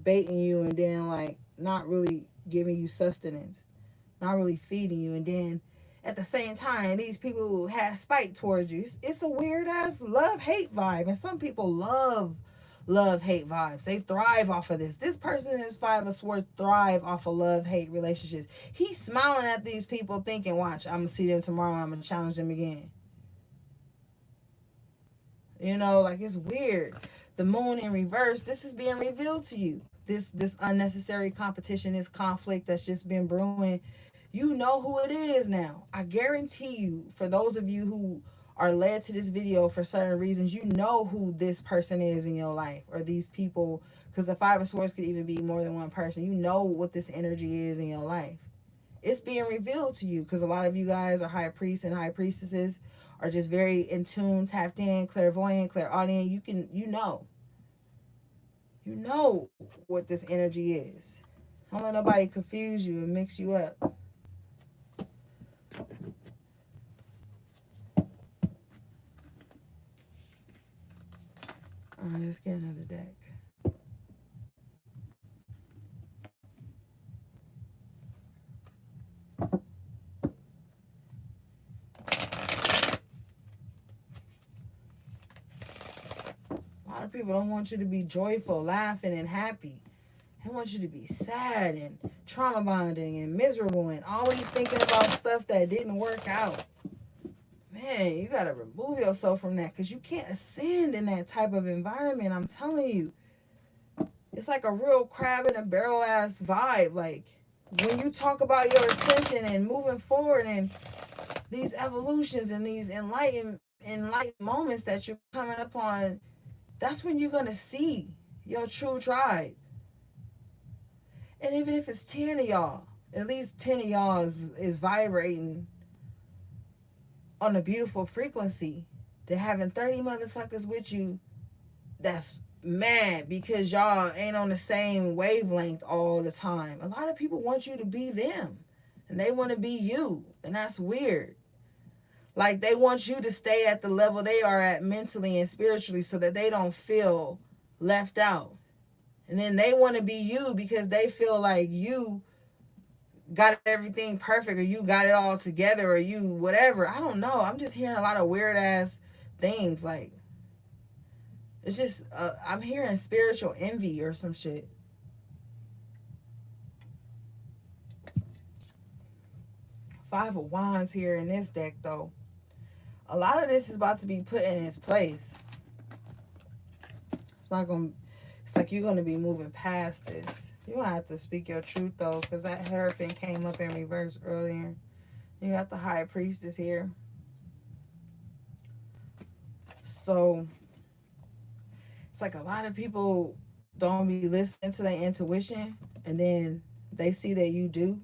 S1: baiting you and then like not really giving you sustenance, not really feeding you, and then at the same time these people who have spite towards you. It's a weird ass love hate vibe, and some people love hate vibes. They thrive off of this. This person is Five of Swords thrive off of love hate relationships. He's smiling at these people thinking, watch, I'm gonna see them tomorrow, I'm gonna challenge them again. You know, like it's weird. The moon in reverse, this is being revealed to you. This unnecessary competition, this conflict that's just been brewing. You know who it is now. I guarantee you, for those of you who are led to this video for certain reasons, you know who this person is in your life, or these people, because the Five of Swords could even be more than one person. You know what this energy is in your life. It's being revealed to you because a lot of you guys are high priests and high priestesses, are just very in tune, tapped in, clairvoyant, clairaudient. You know what this energy is. Don't let nobody confuse you and mix you up. All right, let's get another deck. A lot of people don't want you to be joyful, laughing, and happy. They want you to be sad and trauma bonding and miserable and always thinking about stuff that didn't work out. Man, you got to remove yourself from that because you can't ascend in that type of environment. I'm telling you. It's like a real crab in a barrel ass vibe. Like when you talk about your ascension and moving forward and these evolutions and these enlightened moments that you're coming upon, that's when you're gonna see your true tribe. And even if it's 10 of y'all, at least 10 of y'all is vibrating on a beautiful frequency. To having 30 motherfuckers with you that's mad because y'all ain't on the same wavelength all the time. A lot of people want you to be them and they want to be you, and that's weird. Like they want you to stay at the level they are at mentally and spiritually so that they don't feel left out. And then they want to be you because they feel like you got everything perfect, or you got it all together, or you whatever. I don't know. I'm just hearing a lot of weird ass things. Like it's just I'm hearing spiritual envy or some shit. Five of Wands here in this deck though. A lot of this is about to be put in its place. It's not gonna. It's like you're gonna be moving past this. You're gonna have to speak your truth though, because that Hierophant came up in reverse earlier. You got the High Priestess here. So it's like a lot of people don't be listening to their intuition, and then they see that you do,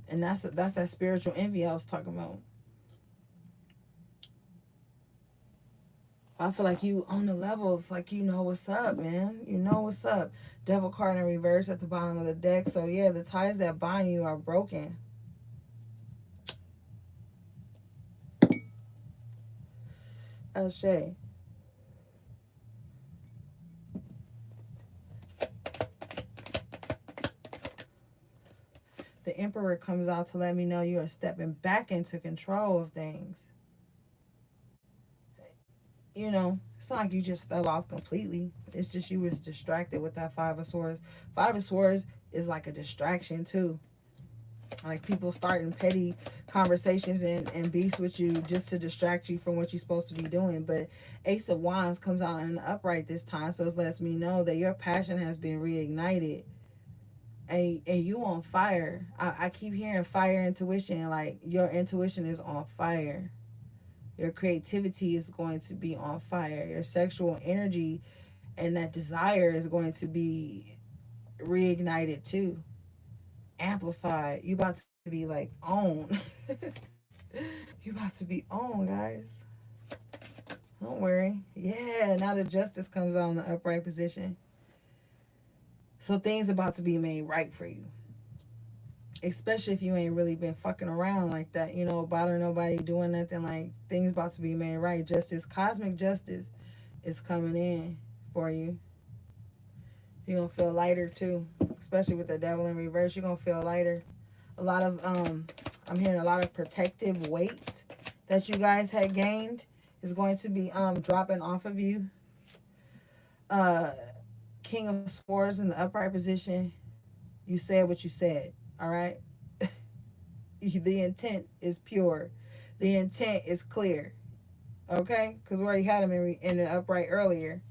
S1: and that's that spiritual envy I was talking about. I feel like you on the levels, like you know what's up, man. You know what's up. Devil card in reverse at the bottom of the deck. So yeah, the ties that bind you are broken. Shay. The Emperor comes out to let me know you are stepping back into control of things. You know, it's not like you just fell off completely. It's just you was distracted with that Five of Swords. Five of Swords is like a distraction too. Like people starting petty conversations and beefs with you just to distract you from what you're supposed to be doing. But Ace of Wands comes out in the upright this time, so it lets me know that your passion has been reignited. And you on fire. I keep hearing fire intuition. Like your intuition is on fire. Your creativity is going to be on fire. Your sexual energy and that desire is going to be reignited too. Amplified. You about to be like on. You about to be on, guys. Don't worry. Yeah, now the justice comes on the upright position. So things about to be made right for you. Especially if you ain't really been fucking around like that, you know, bothering nobody, doing nothing. Like, things about to be made right. Justice, cosmic justice is coming in for you. You're gonna feel lighter too. Especially with the devil in reverse, you're gonna feel lighter. A lot of I'm hearing a lot of protective weight that you guys had gained is going to be dropping off of you. uh King of Swords in the upright position, you said what you said, all right? The intent is pure, the intent is clear, okay? Because we already had him in the upright earlier.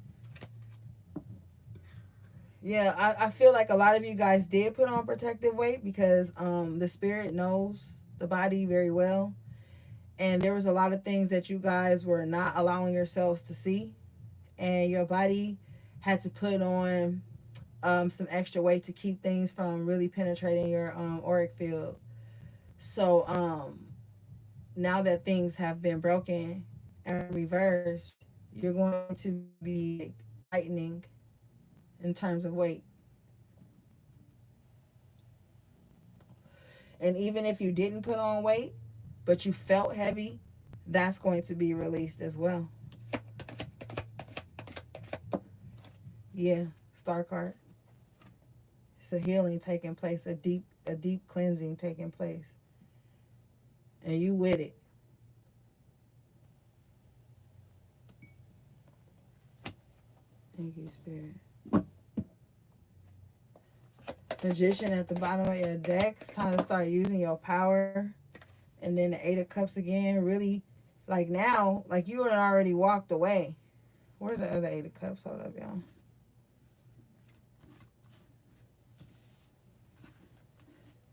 S1: Yeah, I feel like a lot of you guys did put on protective weight because the spirit knows the body very well, and there was a lot of things that you guys were not allowing yourselves to see, and your body had to put on some extra weight to keep things from really penetrating your auric field. So now that things have been broken and reversed, you're going to be lightening in terms of weight. And even if you didn't put on weight, but you felt heavy, that's going to be released as well. Yeah, star card. It's a healing taking place, a deep cleansing taking place. And you with it. Thank you, Spirit. Magician at the bottom of your deck. It's time to start using your power. And then the Eight of Cups again. Really, like now, like you had already walked away. Where's the other Eight of Cups? Hold up, y'all.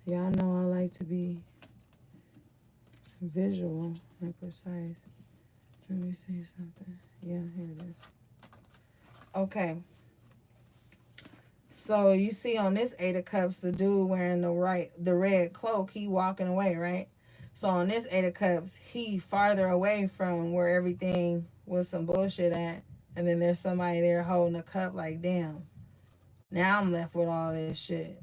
S1: Y'all know I like to be visual and precise. Let me see something. Yeah, here it is. Okay. So you see on this Eight of Cups, the dude wearing the red cloak, he walking away, right? So on this Eight of Cups, he farther away from where everything was some bullshit at. And then there's somebody there holding a cup like, damn, now I'm left with all this shit.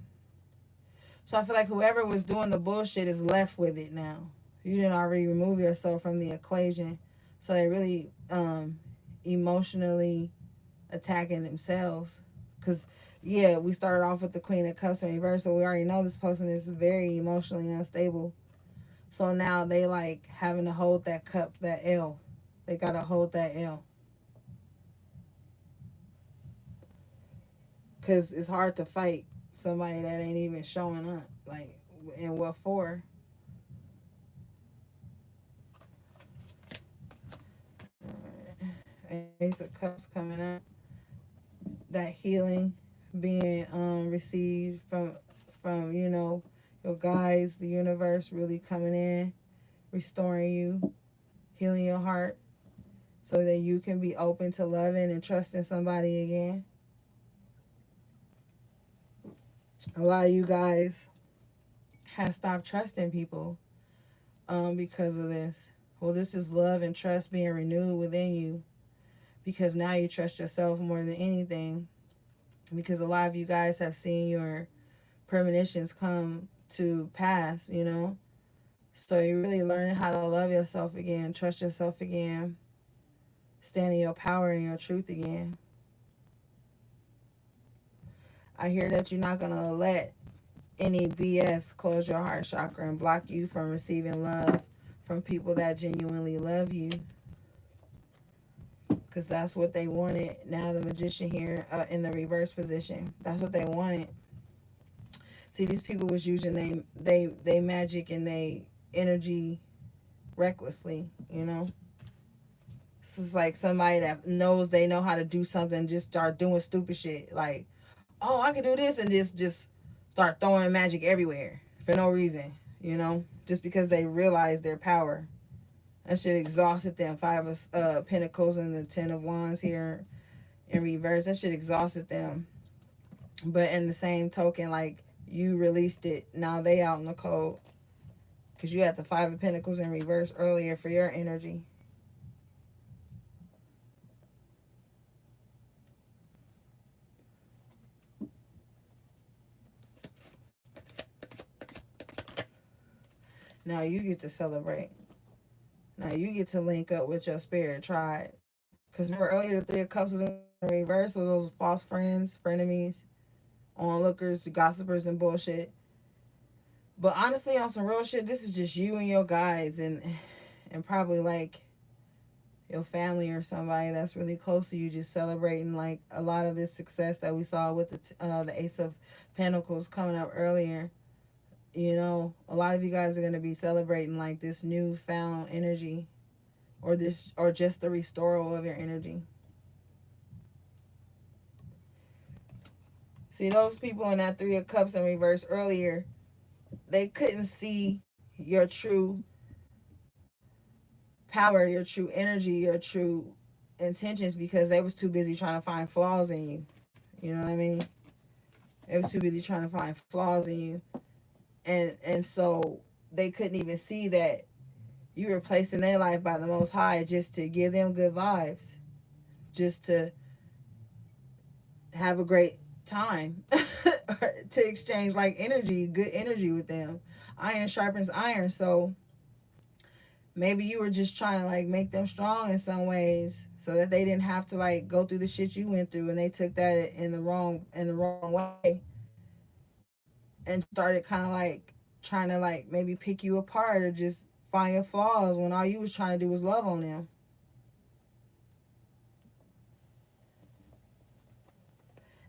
S1: So I feel like whoever was doing the bullshit is left with it now. You didn't already remove yourself from the equation. So they really emotionally attacking themselves. Because, yeah, we started off with the Queen of Cups in reverse, so we already know this person is very emotionally unstable. So now they like having to hold that cup, that L. They got to hold that L. Because it's hard to fight somebody that ain't even showing up. Like, and what for? Ace of Cups coming up. That healing being received from you know, your guides, the universe really coming in, restoring you, healing your heart so that you can be open to loving and trusting somebody again. A lot of you guys have stopped trusting people because of this. Well, this is love and trust being renewed within you because now you trust yourself more than anything, because a lot of you guys have seen your premonitions come to pass, you know. So you're really learning how to love yourself again, trust yourself again, stand in your power and your truth again. I hear that you're not going to let any BS close your heart chakra and block you from receiving love from people that genuinely love you, because that's what they wanted. Now the Magician here in the reverse position, that's what they wanted. See, these people was using they magic and they energy recklessly, you know. This is like somebody that knows they know how to do something, just start doing stupid shit. Like, oh, I can do this, and just start throwing magic everywhere for no reason, you know, just because they realize their power. That shit exhausted them. Five of Pentacles and the Ten of Wands here in reverse. That shit exhausted them. But in the same token, like, you released it. Now they out in the cold. Because you had the Five of Pentacles in reverse earlier for your energy. Now you get to celebrate. Now you get to link up with your spirit tribe. Because remember earlier, the Three of Cups was in reverse. So those false friends, frenemies, onlookers, gossipers, and bullshit. But honestly, on some real shit, this is just you and your guides, and probably like your family or somebody that's really close to you, just celebrating like a lot of this success that we saw with the Ace of Pentacles coming up earlier. You know, a lot of you guys are going to be celebrating like this newfound energy, or just the restoral of your energy. See, those people in that Three of Cups in reverse earlier, they couldn't see your true power, your true energy, your true intentions, because they was too busy trying to find flaws in you. You know what I mean? They was too busy trying to find flaws in you. And so they couldn't even see that you were placed in their life by the Most High just to give them good vibes, just to have a great time, to exchange like energy, good energy with them. Iron sharpens iron. So maybe you were just trying to like make them strong in some ways, so that they didn't have to like go through the shit you went through, and they took that in the wrong way, and started kind of like trying to like maybe pick you apart or just find your flaws, when all you was trying to do was love on them.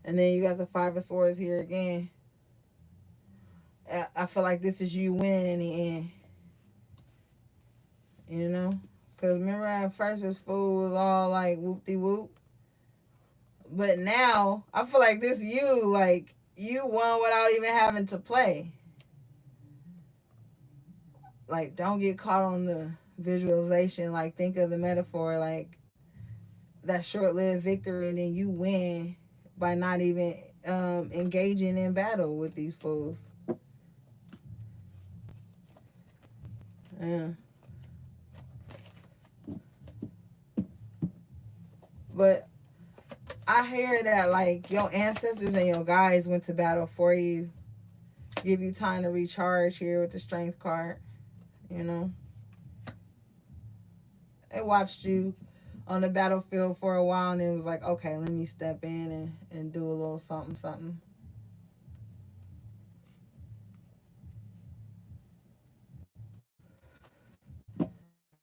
S1: And then you got the Five of Swords here again. I feel like this is you winning in the end. You know? Because remember at first this fool was all like whoop-de-whoop. But now, I feel like this you, like, you won without even having to play. Like, don't get caught on the visualization. Like, think of the metaphor, like, that short-lived victory, and then you win by not even engaging in battle with these fools. Yeah. But I hear that like your ancestors and your guides went to battle for you, give you time to recharge here with the Strength card. You know, they watched you on the battlefield for a while, and then was like, okay, let me step in and do a little something, something.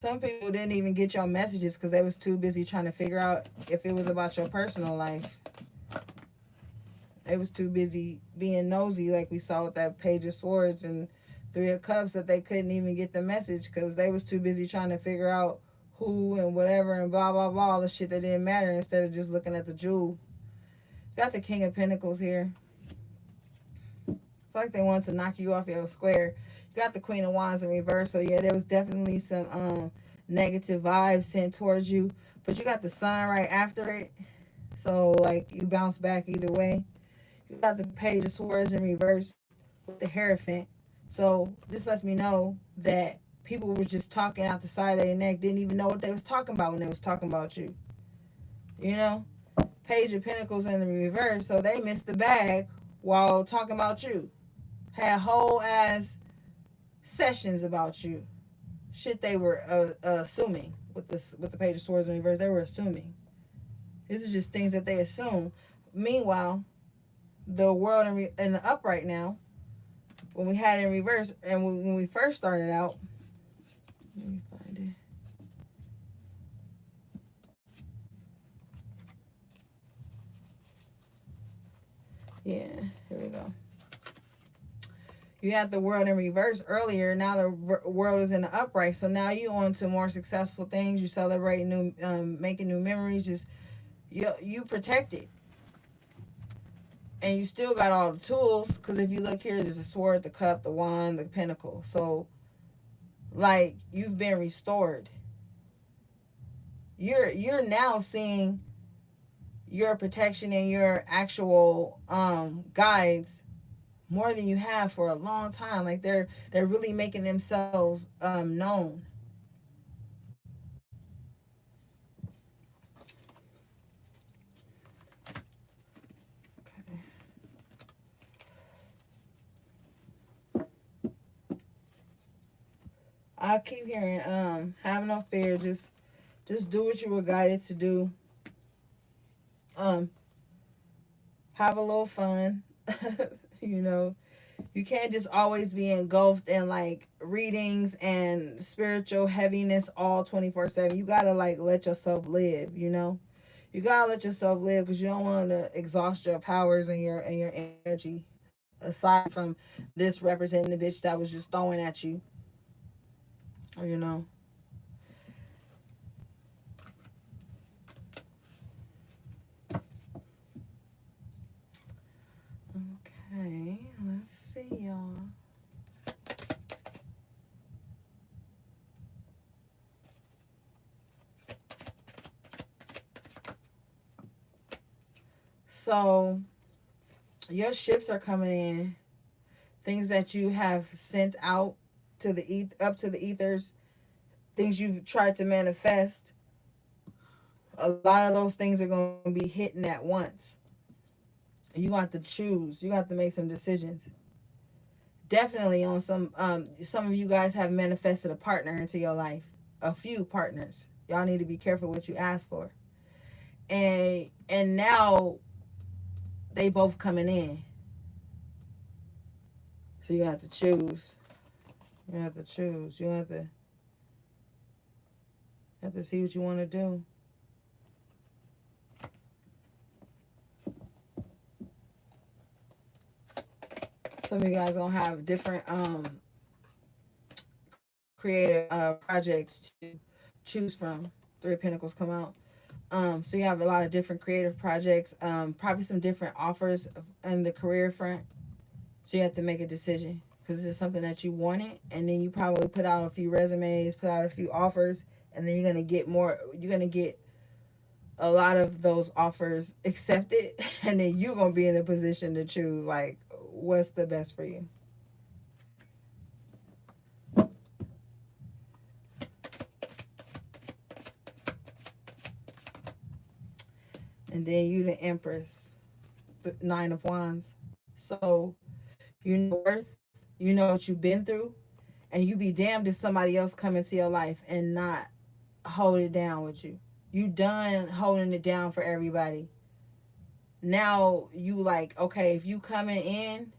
S1: Some people didn't even get your messages because they was too busy trying to figure out if it was about your personal life. They was too busy being nosy, like we saw with that Page of Swords and Three of Cups, that they couldn't even get the message because they was too busy trying to figure out who and whatever and blah, blah, blah, all the shit that didn't matter, instead of just looking at the jewel. Got the King of Pentacles here. I feel like they wanted to knock you off your square. You got the Queen of Wands in reverse. So yeah, there was definitely some negative vibes sent towards you. But you got the Sun right after it. So like you bounce back either way. You got the Page of Swords in reverse with the Hierophant. So this lets me know that people were just talking out the side of their neck, didn't even know what they was talking about when they was talking about you. You know? Page of Pentacles in the reverse. So they missed the bag while talking about you. Had whole ass sessions about you. Shit they were assuming with the Page of Swords in reverse. They were assuming. These are just things that they assume. Meanwhile, the world in the upright now, when we had it in reverse, and when we first started out, let me find it. Yeah, here we go. You had the world in reverse earlier. Now the world is in the upright. So now you on to more successful things. You celebrate new, making new memories. Just you protected. And you still got all the tools, because if you look here, there's a sword, the cup, the wand, the pentacle. So, like, you've been restored. You're now seeing your protection and your actual guides more than you have for a long time. Like they're really making themselves known. I keep hearing, have no fear. Just do what you were guided to do. Um, have a little fun. You know, you can't just always be engulfed in like readings and spiritual heaviness all 24/7. You gotta like let yourself live, you know? You gotta let yourself live because you don't want to exhaust your powers and your energy. Aside from this representing the bitch that was just throwing at you, you know. Okay, let's see, y'all. So your ships are coming in. Things that you have sent out to the up to the ethers, things you've tried to manifest. A lot of those things are going to be hitting at once. You have to choose. You have to make some decisions. Definitely on some of you guys have manifested a partner into your life. A few partners. Y'all need to be careful what you ask for. And now they both coming in. So you have to choose. You have to choose. You have to see what you want to do. Some of you guys gonna have different creative projects to choose from. Three of Pentacles come out. So you have a lot of different creative projects, probably some different offers in the career front. So you have to make a decision because this is something that you wanted, and then you probably put out a few resumes, put out a few offers, and then you're gonna get more. You're gonna get a lot of those offers accepted, and then you're gonna be in the position to choose like what's the best for you. And then you the Empress, the Nine of Wands. So you know worth, you know what you've been through, and you be damned if somebody else come into your life and not hold it down with you. You done holding it down for everybody. Now you like, okay, if you coming in,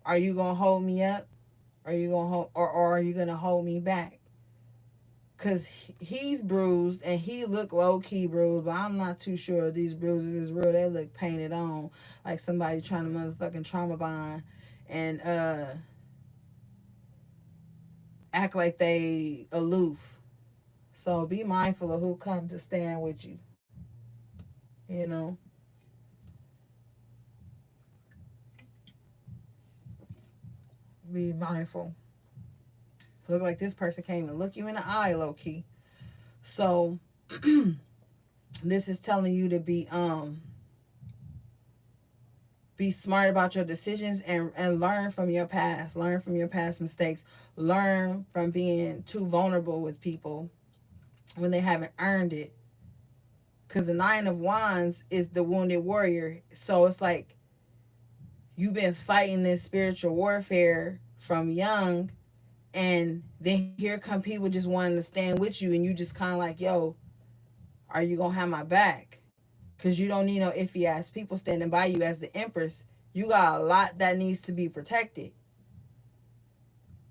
S1: are you gonna hold me up? Are you gonna hold, or are you gonna hold me back? Cause he's bruised and he look low key bruised, but I'm not too sure these bruises is real. They look painted on, like somebody trying to motherfucking trauma bond and act like they aloof. So be mindful of who come to stand with you. You know, be mindful. Look like this person came and look you in the eye, low key. So this is telling you to be smart about your decisions and learn from your past. Learn from your past mistakes. Learn from being too vulnerable with people when they haven't earned it. Because the Nine of Wands is the wounded warrior. So it's like you've been fighting this spiritual warfare from young, and then here come people just wanting to stand with you, and you just kind of like, yo, are you gonna have my back? Because you don't need no iffy ass people standing by you. As the Empress, you got a lot that needs to be protected.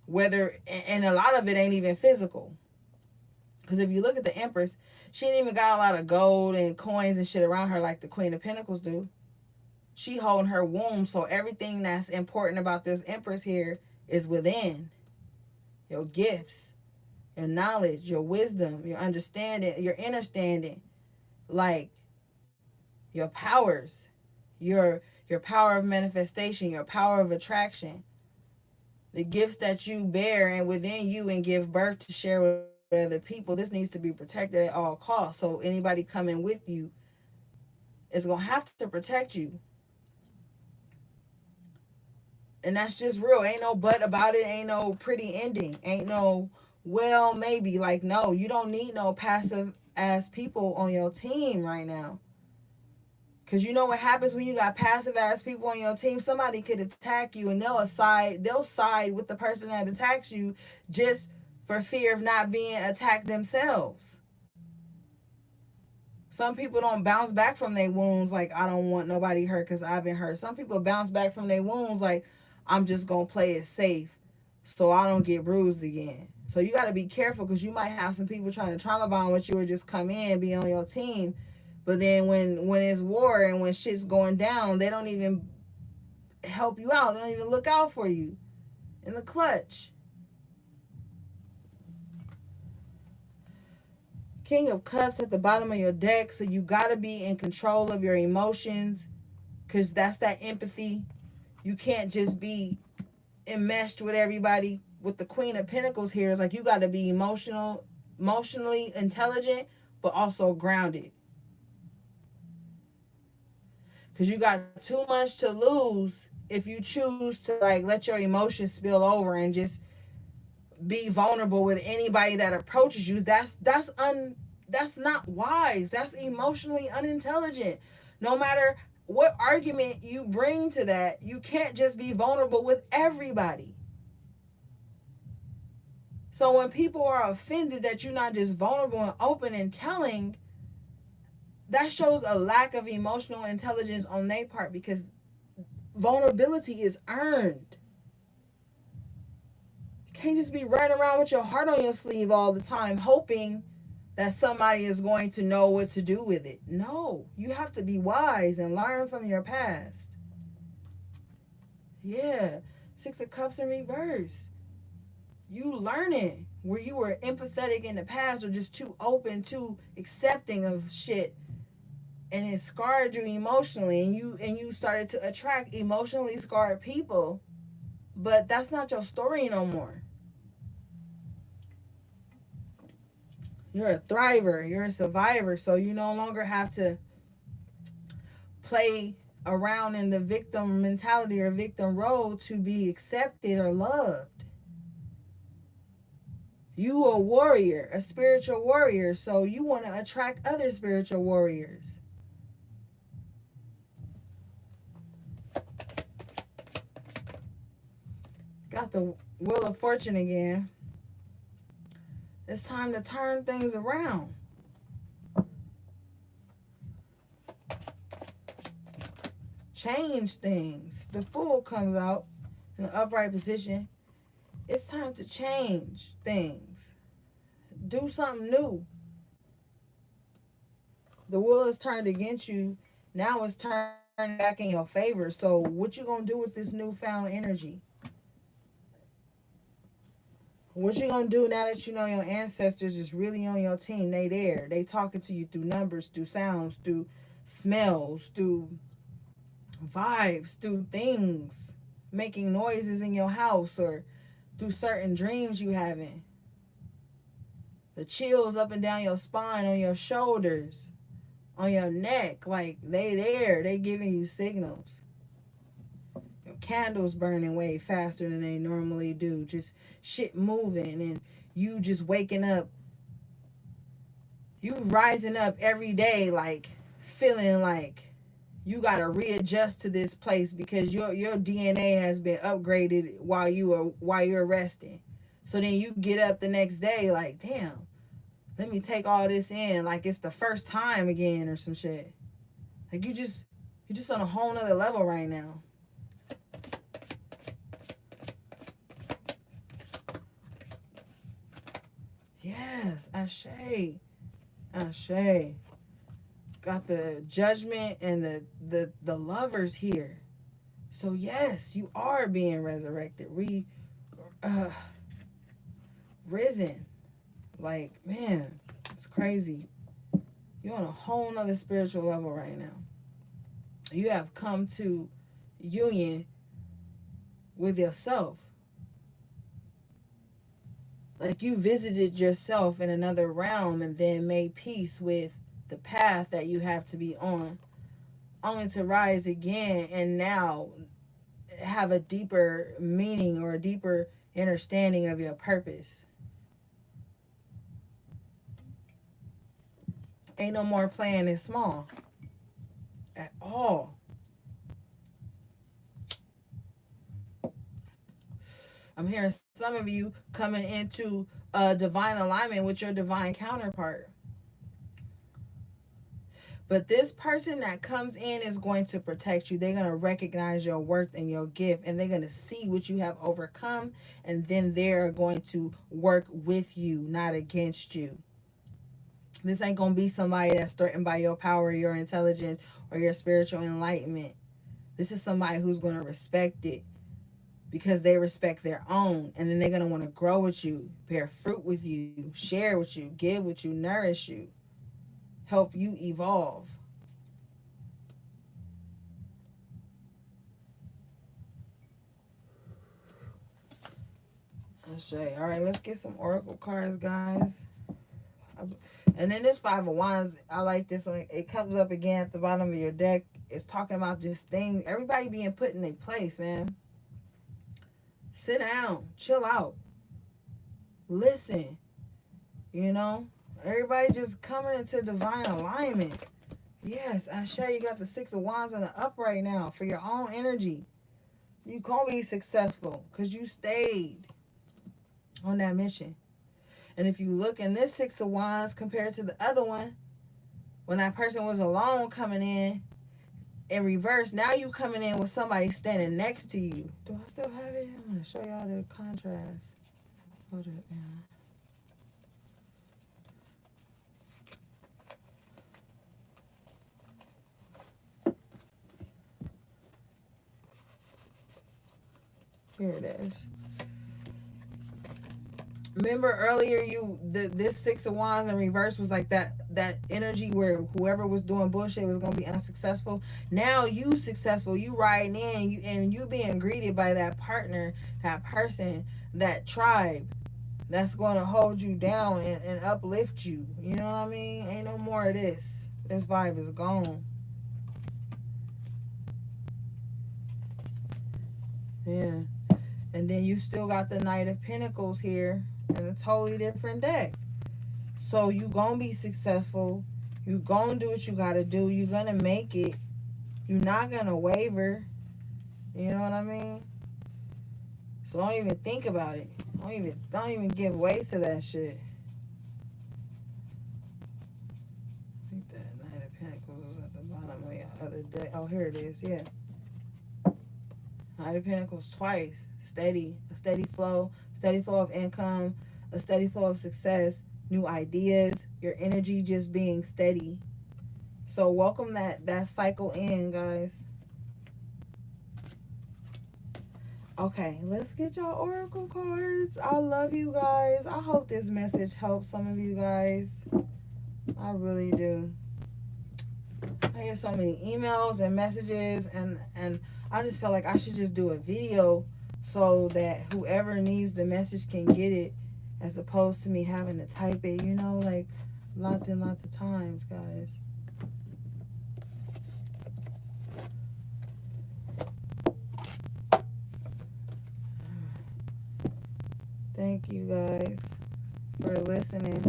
S1: Whether, and a lot of it ain't even physical. Because if you look at the Empress, she ain't even got a lot of gold and coins and shit around her like the Queen of Pentacles do. She holding her womb, so everything that's important about this Empress here is within. Your gifts, your knowledge, your wisdom, your understanding, your understanding, like your powers, your power of manifestation, your power of attraction, the gifts that you bear and within you and give birth to share with other people. This needs to be protected at all costs. So anybody coming with you is gonna have to protect you. And that's just real. Ain't no but about it. Ain't no pretty ending. Ain't no, well, maybe. Like, no, you don't need no passive ass people on your team right now. Because you know what happens when you got passive ass people on your team? Somebody could attack you and they'll side with the person that attacks you just for fear of not being attacked themselves. Some people don't bounce back from their wounds like, I don't want nobody hurt because I've been hurt. Some people bounce back from their wounds like, I'm just going to play it safe so I don't get bruised again. So you got to be careful, because you might have some people trying to trauma bond with you or just come in, be on your team. But then when it's war and when shit's going down, they don't even help you out. They don't even look out for you in the clutch. King of Cups at the bottom of your deck. So you got to be in control of your emotions, because that's that empathy. You can't just be enmeshed with everybody. With the Queen of Pentacles here, it's like you got to be emotionally intelligent, but also grounded. Because you got too much to lose if you choose to like let your emotions spill over and just be vulnerable with anybody that approaches you. That's not wise. That's emotionally unintelligent. No matter what argument you bring to that, you can't just be vulnerable with everybody. So when people are offended that you're not just vulnerable and open and telling, that shows a lack of emotional intelligence on their part, because vulnerability is earned. You can't just be running around with your heart on your sleeve all the time hoping that somebody is going to know what to do with it. No, you have to be wise and learn from your past. Yeah, Six of Cups in reverse. You learning where you were empathetic in the past or just too open, too accepting of shit, and it scarred you emotionally, and you started to attract emotionally scarred people. But that's not your story no more. You're a thriver, you're a survivor, so you no longer have to play around in the victim mentality or victim role to be accepted or loved. You a warrior, a spiritual warrior, so you want to attract other spiritual warriors. Got the Wheel of Fortune again. It's time to turn things around. Change things. The Fool comes out in the upright position. It's time to change things. Do something new. The wheel is turned against you. Now it's turned back in your favor. So what you gonna do with this newfound energy? What you gonna do now that you know your ancestors is really on your team? They there. They talking to you through numbers, through sounds, through smells, through vibes, through things, making noises in your house, or through certain dreams you having. The chills up and down your spine, on your shoulders, on your neck, like they there. They giving you signals. Your candles burning way faster than they normally do. Just shit moving, and you just waking up. You rising up every day, like feeling like you gotta readjust to this place because your DNA has been upgraded while you're resting. So then you get up the next day like, damn, let me take all this in like it's the first time again or some shit. Like you're just on a whole nother level right now. Yes, Ashe. Ashe. Got the Judgment and the Lovers here. So yes, you are being resurrected, risen. Like, man, it's crazy. You're on a whole nother spiritual level right now. You have come to union with yourself. Like you visited yourself in another realm and then made peace with the path that you have to be on, only to rise again and now have a deeper meaning or a deeper understanding of your purpose. Ain't no more playing it small at all. I'm hearing some of you coming into divine alignment with your divine counterpart. But this person that comes in is going to protect you. They're going to recognize your worth and your gift, and they're going to see what you have overcome, and then they're going to work with you, not against you. This ain't going to be somebody that's threatened by your power, your intelligence, or your spiritual enlightenment. This is somebody who's going to respect it because they respect their own, and then they're going to want to grow with you, bear fruit with you, share with you, give with you, nourish you, help you evolve. All right, let's get some oracle cards, guys. And then this Five of Wands, I like this one. It comes up again at the bottom of your deck. It's talking about this thing, everybody being put in their place, man. Sit down, chill out, listen. You know, everybody just coming into divine alignment. Yes, Ashe, you got the Six of Wands in the up right now for your own energy. You gonna be successful because you stayed on that mission. And if you look in this Six of Wands compared to the other one, when that person was alone coming in reverse, now you coming in with somebody standing next to you. Do I still have it? I'm going to show y'all the contrast. Hold up, man. Here it is. Remember earlier, this Six of Wands in reverse was like that energy where whoever was doing bullshit was gonna be unsuccessful. Now you successful, you riding in, and you being greeted by that partner, that person, that tribe that's gonna hold you down and uplift you. You know what I mean? Ain't no more of this. This vibe is gone. Yeah. And then you still got the Knight of Pentacles here in a totally different deck. So you gonna be successful. You gonna do what you gotta do. You gonna make it. You're not gonna waver. You know what I mean? So don't even think about it. Don't even give way to that shit. I think that Knight of Pentacles is at the bottom of your other deck. Oh, here it is. Yeah. Knight of Pentacles twice. Steady. A steady flow of income, a steady flow of success, new ideas, your energy just being steady. So welcome that cycle in, guys. Okay, let's get y'all oracle cards. I love you guys. I hope this message helps some of you guys. I really do. I get so many emails and messages, and I just feel like I should just do a video so that whoever needs the message can get it, as opposed to me having to type it, you know, like lots and lots of times, guys. Thank you guys for listening.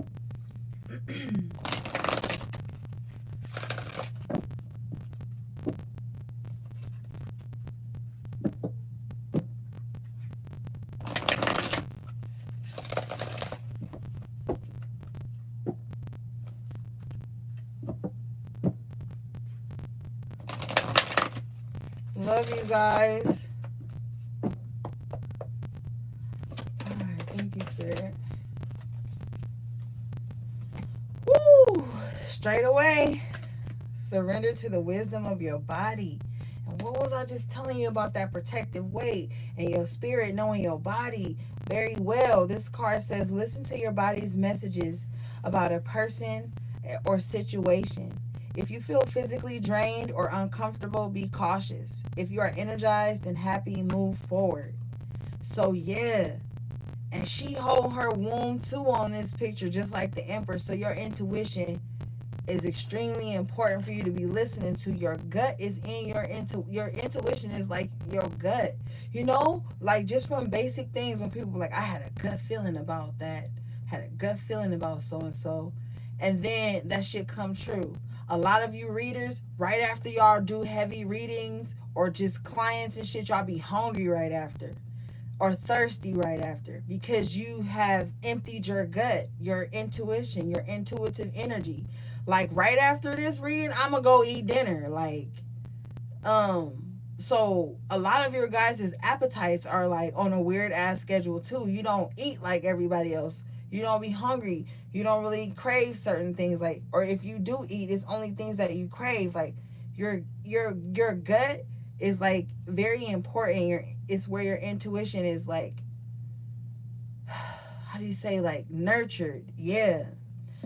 S1: Love you guys. All right, thank you, Spirit. Woo! Straight away, surrender to the wisdom of your body. And what was I just telling you about that protective weight and your spirit knowing your body very well? This card says, listen to your body's messages about a person or situation. If you feel physically drained or uncomfortable, be cautious. If you are energized and happy, move forward. So yeah, and she hold her womb too on this picture, just like the Empress. So your intuition is extremely important for you to be listening to. Your gut is in your intuition is like your gut. You know, like just from basic things, when people are like, I had a gut feeling about that, had a gut feeling about so and so, and then that shit come true. A lot of you readers, right after y'all do heavy readings or just clients and shit, y'all be hungry right after. or thirsty right after, because you have emptied your gut, your intuition, your intuitive energy. Like right after this reading, I'm gonna go eat dinner. Like, so a lot of your guys' appetites are like on a weird ass schedule too. You don't eat like everybody else. You don't be hungry. You don't really crave certain things, like, or if you do eat, it's only things that you crave. Like your gut is like very important. It's where your intuition is like, how do you say, like nurtured. Yeah.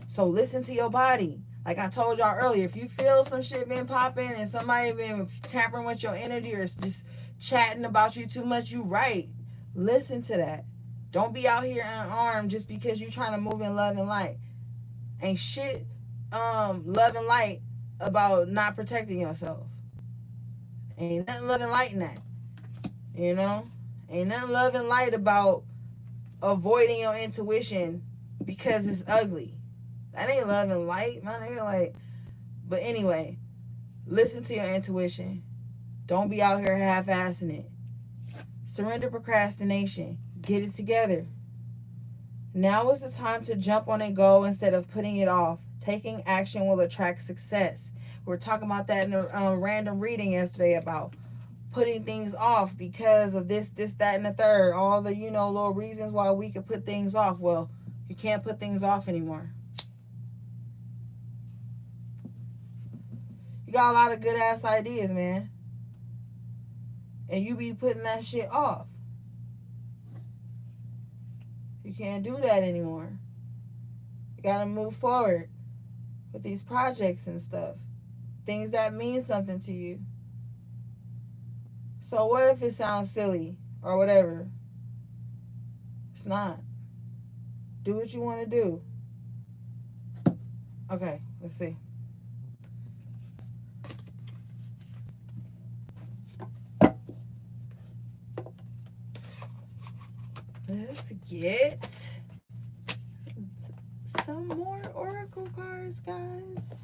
S1: So listen to your body. Like I told y'all earlier, if you feel some shit been popping and somebody been tampering with your energy or just chatting about you too much, you right. Listen to that. Don't be out here unarmed just because you trying to move in love and light. Ain't shit love and light about not protecting yourself. Ain't nothing love and light in that. You know? Ain't nothing love and light about avoiding your intuition because it's ugly. That ain't love and light, my nigga. Like, but anyway, listen to your intuition. Don't be out here half-assing it. Surrender procrastination. Get it together. Now is the time to jump on a goal instead of putting it off. Taking action will attract success. We were talking about that in a random reading yesterday about putting things off because of this, that, and the third. All the, little reasons why we could put things off. Well, you can't put things off anymore. You got a lot of good ass ideas, man. And you be putting that shit off. You can't do that anymore. You gotta move forward with these projects and stuff. Things that mean something to you. So what if it sounds silly or whatever? It's not. Do what you want to do. Okay, let's see. Let's get some more oracle cards, guys.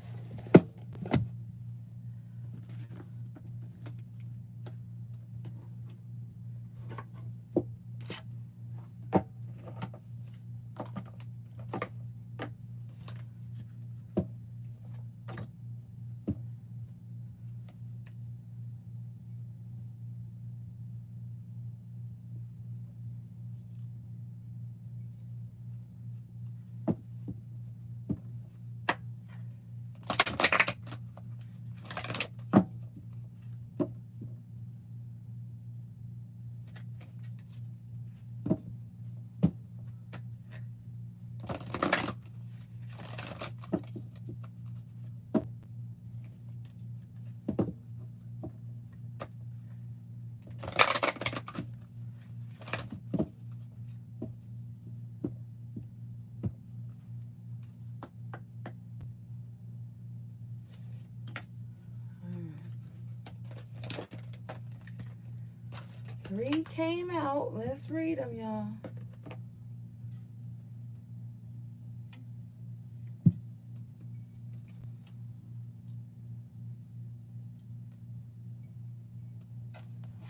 S1: Three came out. Let's read them, y'all.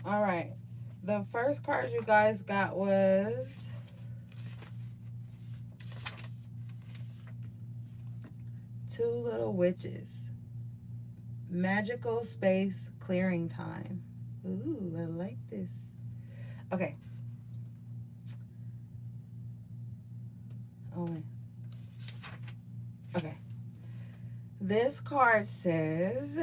S1: All right. The first card you guys got was Two Little Witches. Magical space clearing time. Ooh, I like this. Okay. Oh, wait. Okay. This card says,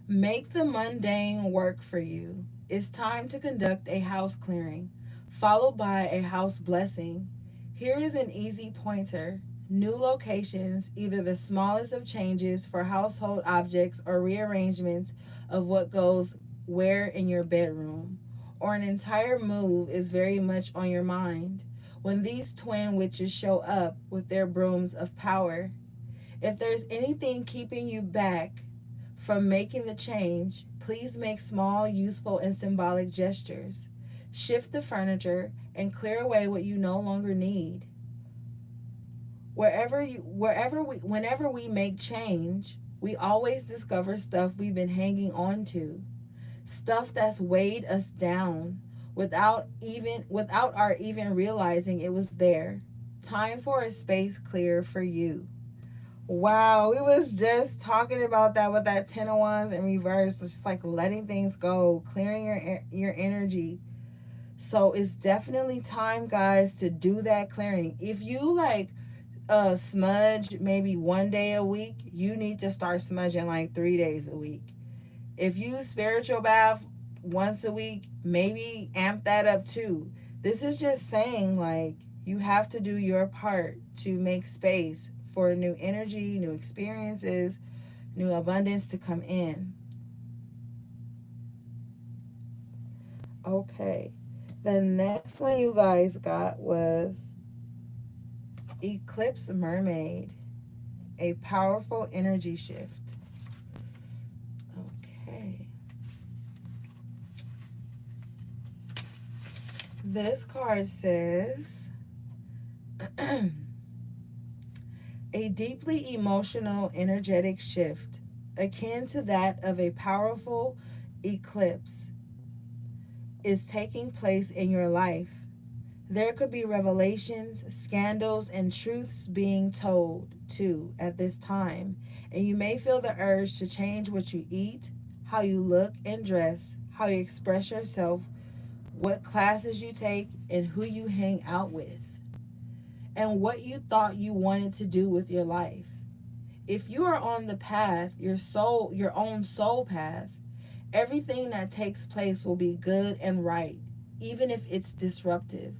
S1: make the mundane work for you. It's time to conduct a house clearing, followed by a house blessing. Here is an easy pointer. New locations, either the smallest of changes for household objects or rearrangements of what goes where in your bedroom, or an entire move is very much on your mind when these twin witches show up with their brooms of power. If there's anything keeping you back from making the change, please make small, useful, and symbolic gestures. Shift the furniture and clear away what you no longer need. Whenever we make change, we always discover stuff we've been hanging on to, stuff that's weighed us down. without our even realizing it was there. Time for a space clear for you. Wow, we was just talking about that with that 10 of Wands in reverse. It's just like letting things go, clearing your energy. So it's definitely time, guys, to do that clearing. If you like smudge maybe 1 day a week, you need to start smudging like 3 days a week. If you spiritual bath once a week, maybe amp that up too. This is just saying like you have to do your part to make space for new energy, new experiences, new abundance to come in. Okay. The next one you guys got was Eclipse Mermaid, a powerful energy shift. Okay. This card says a deeply emotional, energetic shift, akin to that of a powerful eclipse, is taking place in your life. There could be revelations, scandals, and truths being told, too, at this time. And you may feel the urge to change what you eat, how you look and dress, how you express yourself, what classes you take, and who you hang out with, and what you thought you wanted to do with your life. If you are on the path, your own soul path, everything that takes place will be good and right, even if it's disruptive.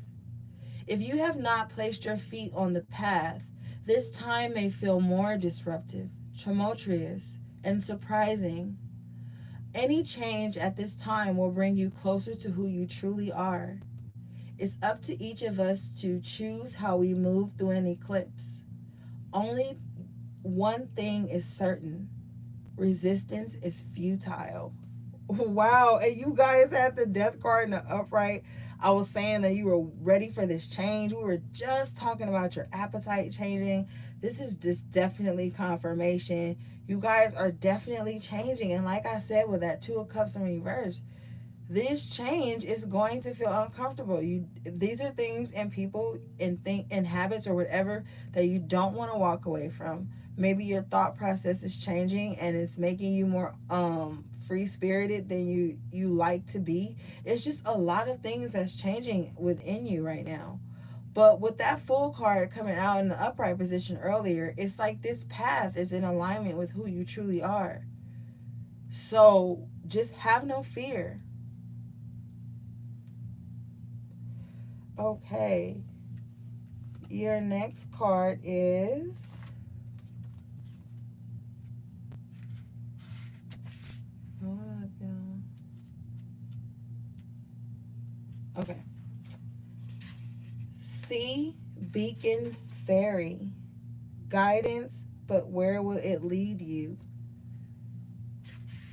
S1: If you have not placed your feet on the path, this time may feel more disruptive, tumultuous, and surprising. Any change at this time will bring you closer to who you truly are. It's up to each of us to choose how we move through an eclipse. Only one thing is certain: resistance is futile. Wow, and you guys had the death card in the upright. I was saying that you were ready for this change. We were just talking about your appetite changing. This is just definitely confirmation. You guys are definitely changing. And like I said, with that Two of Cups in reverse, this change is going to feel uncomfortable. These are things and people and habits or whatever that you don't want to walk away from. Maybe your thought process is changing and it's making you more free spirited than you like to be. It's just a lot of things that's changing within you right now. But with that Fool card coming out in the upright position earlier, it's like this path is in alignment with who you truly are. So just have no fear. Okay. Your next card is okay. Sea Beacon Fairy. Guidance, but where will it lead you?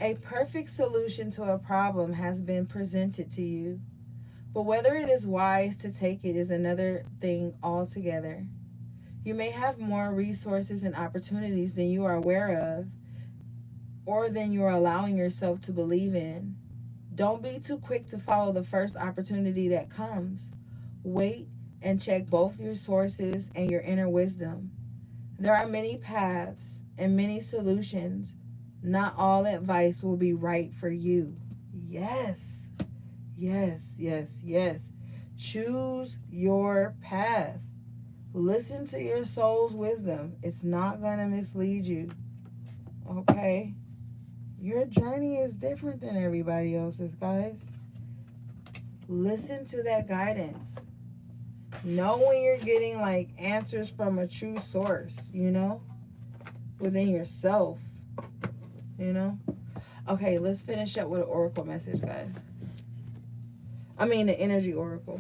S1: A perfect solution to a problem has been presented to you, but whether it is wise to take it is another thing altogether. You may have more resources and opportunities than you are aware of, or than you are allowing yourself to believe in. Don't be too quick to follow the first opportunity that comes. Wait and check both your sources and your inner wisdom. There are many paths and many solutions. Not all advice will be right for you. Yes, yes, yes, yes. Choose your path. Listen to your soul's wisdom. It's not going to mislead you. Okay? Your journey is different than everybody else's, guys. Listen to that guidance. Know when you're getting like answers from a true source, within yourself, Okay, let's finish up with an oracle message, guys. I mean, the energy oracle.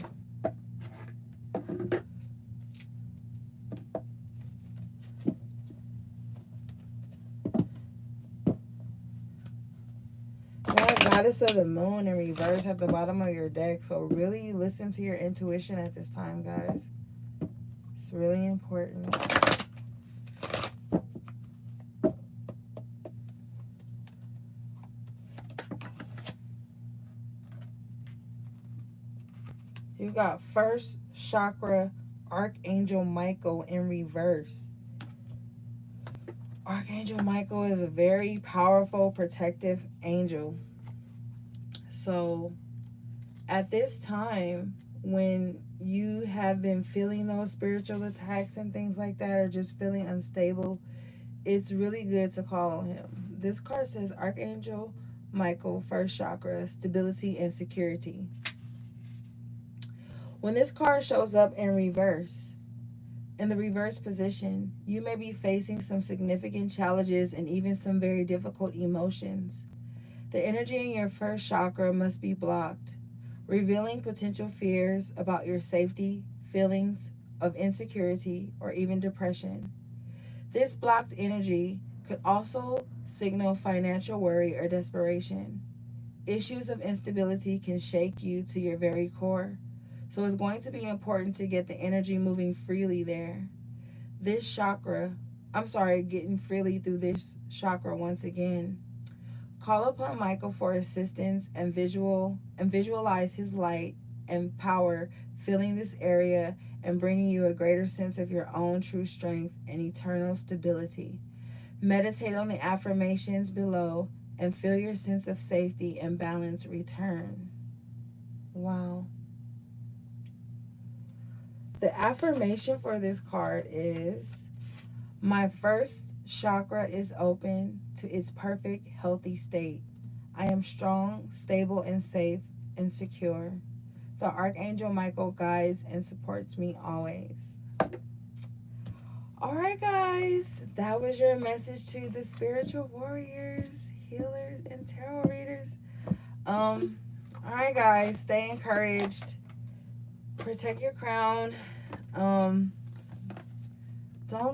S1: Goddess of the Moon in reverse at the bottom of your deck. So really listen to your intuition at this time, guys. It's really important. You got first chakra Archangel Michael in reverse. Archangel Michael is a very powerful protective angel. So at this time, when you have been feeling those spiritual attacks and things like that, or just feeling unstable, it's really good to call on him. This card says Archangel Michael, first chakra, stability and security. When this card shows up in reverse, in the reverse position, you may be facing some significant challenges and even some very difficult emotions. The energy in your first chakra must be blocked, revealing potential fears about your safety, feelings of insecurity, or even depression. This blocked energy could also signal financial worry or desperation. Issues of instability can shake you to your very core, so it's going to be important to get the energy moving freely there. This chakra, getting freely through this chakra once again. Call upon Michael for assistance and visualize his light and power filling this area and bringing you a greater sense of your own true strength and eternal stability. Meditate on the affirmations below and feel your sense of safety and balance return. Wow. The affirmation for this card is, my first chakra is open to its perfect, healthy state. I am strong, stable, and safe and secure. The Archangel Michael guides and supports me always. All right, guys, that was your message to the spiritual warriors, healers, and tarot readers. All right, guys, stay encouraged. Protect your crown. Don't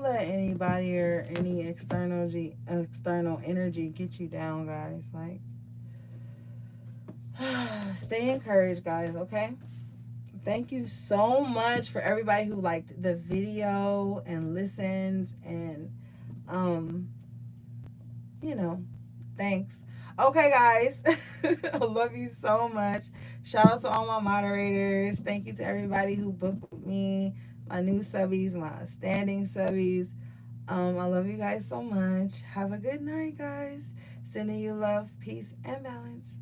S1: let anybody or any external energy get you down, guys. Like, stay encouraged, guys, okay? Thank you so much for everybody who liked the video and listened and thanks. Okay, guys. I love you so much. Shout out to all my moderators. Thank you to everybody who booked with me, my new subbies, my standing subbies. I love you guys so much. Have a good night, guys. Sending you love, peace, and balance.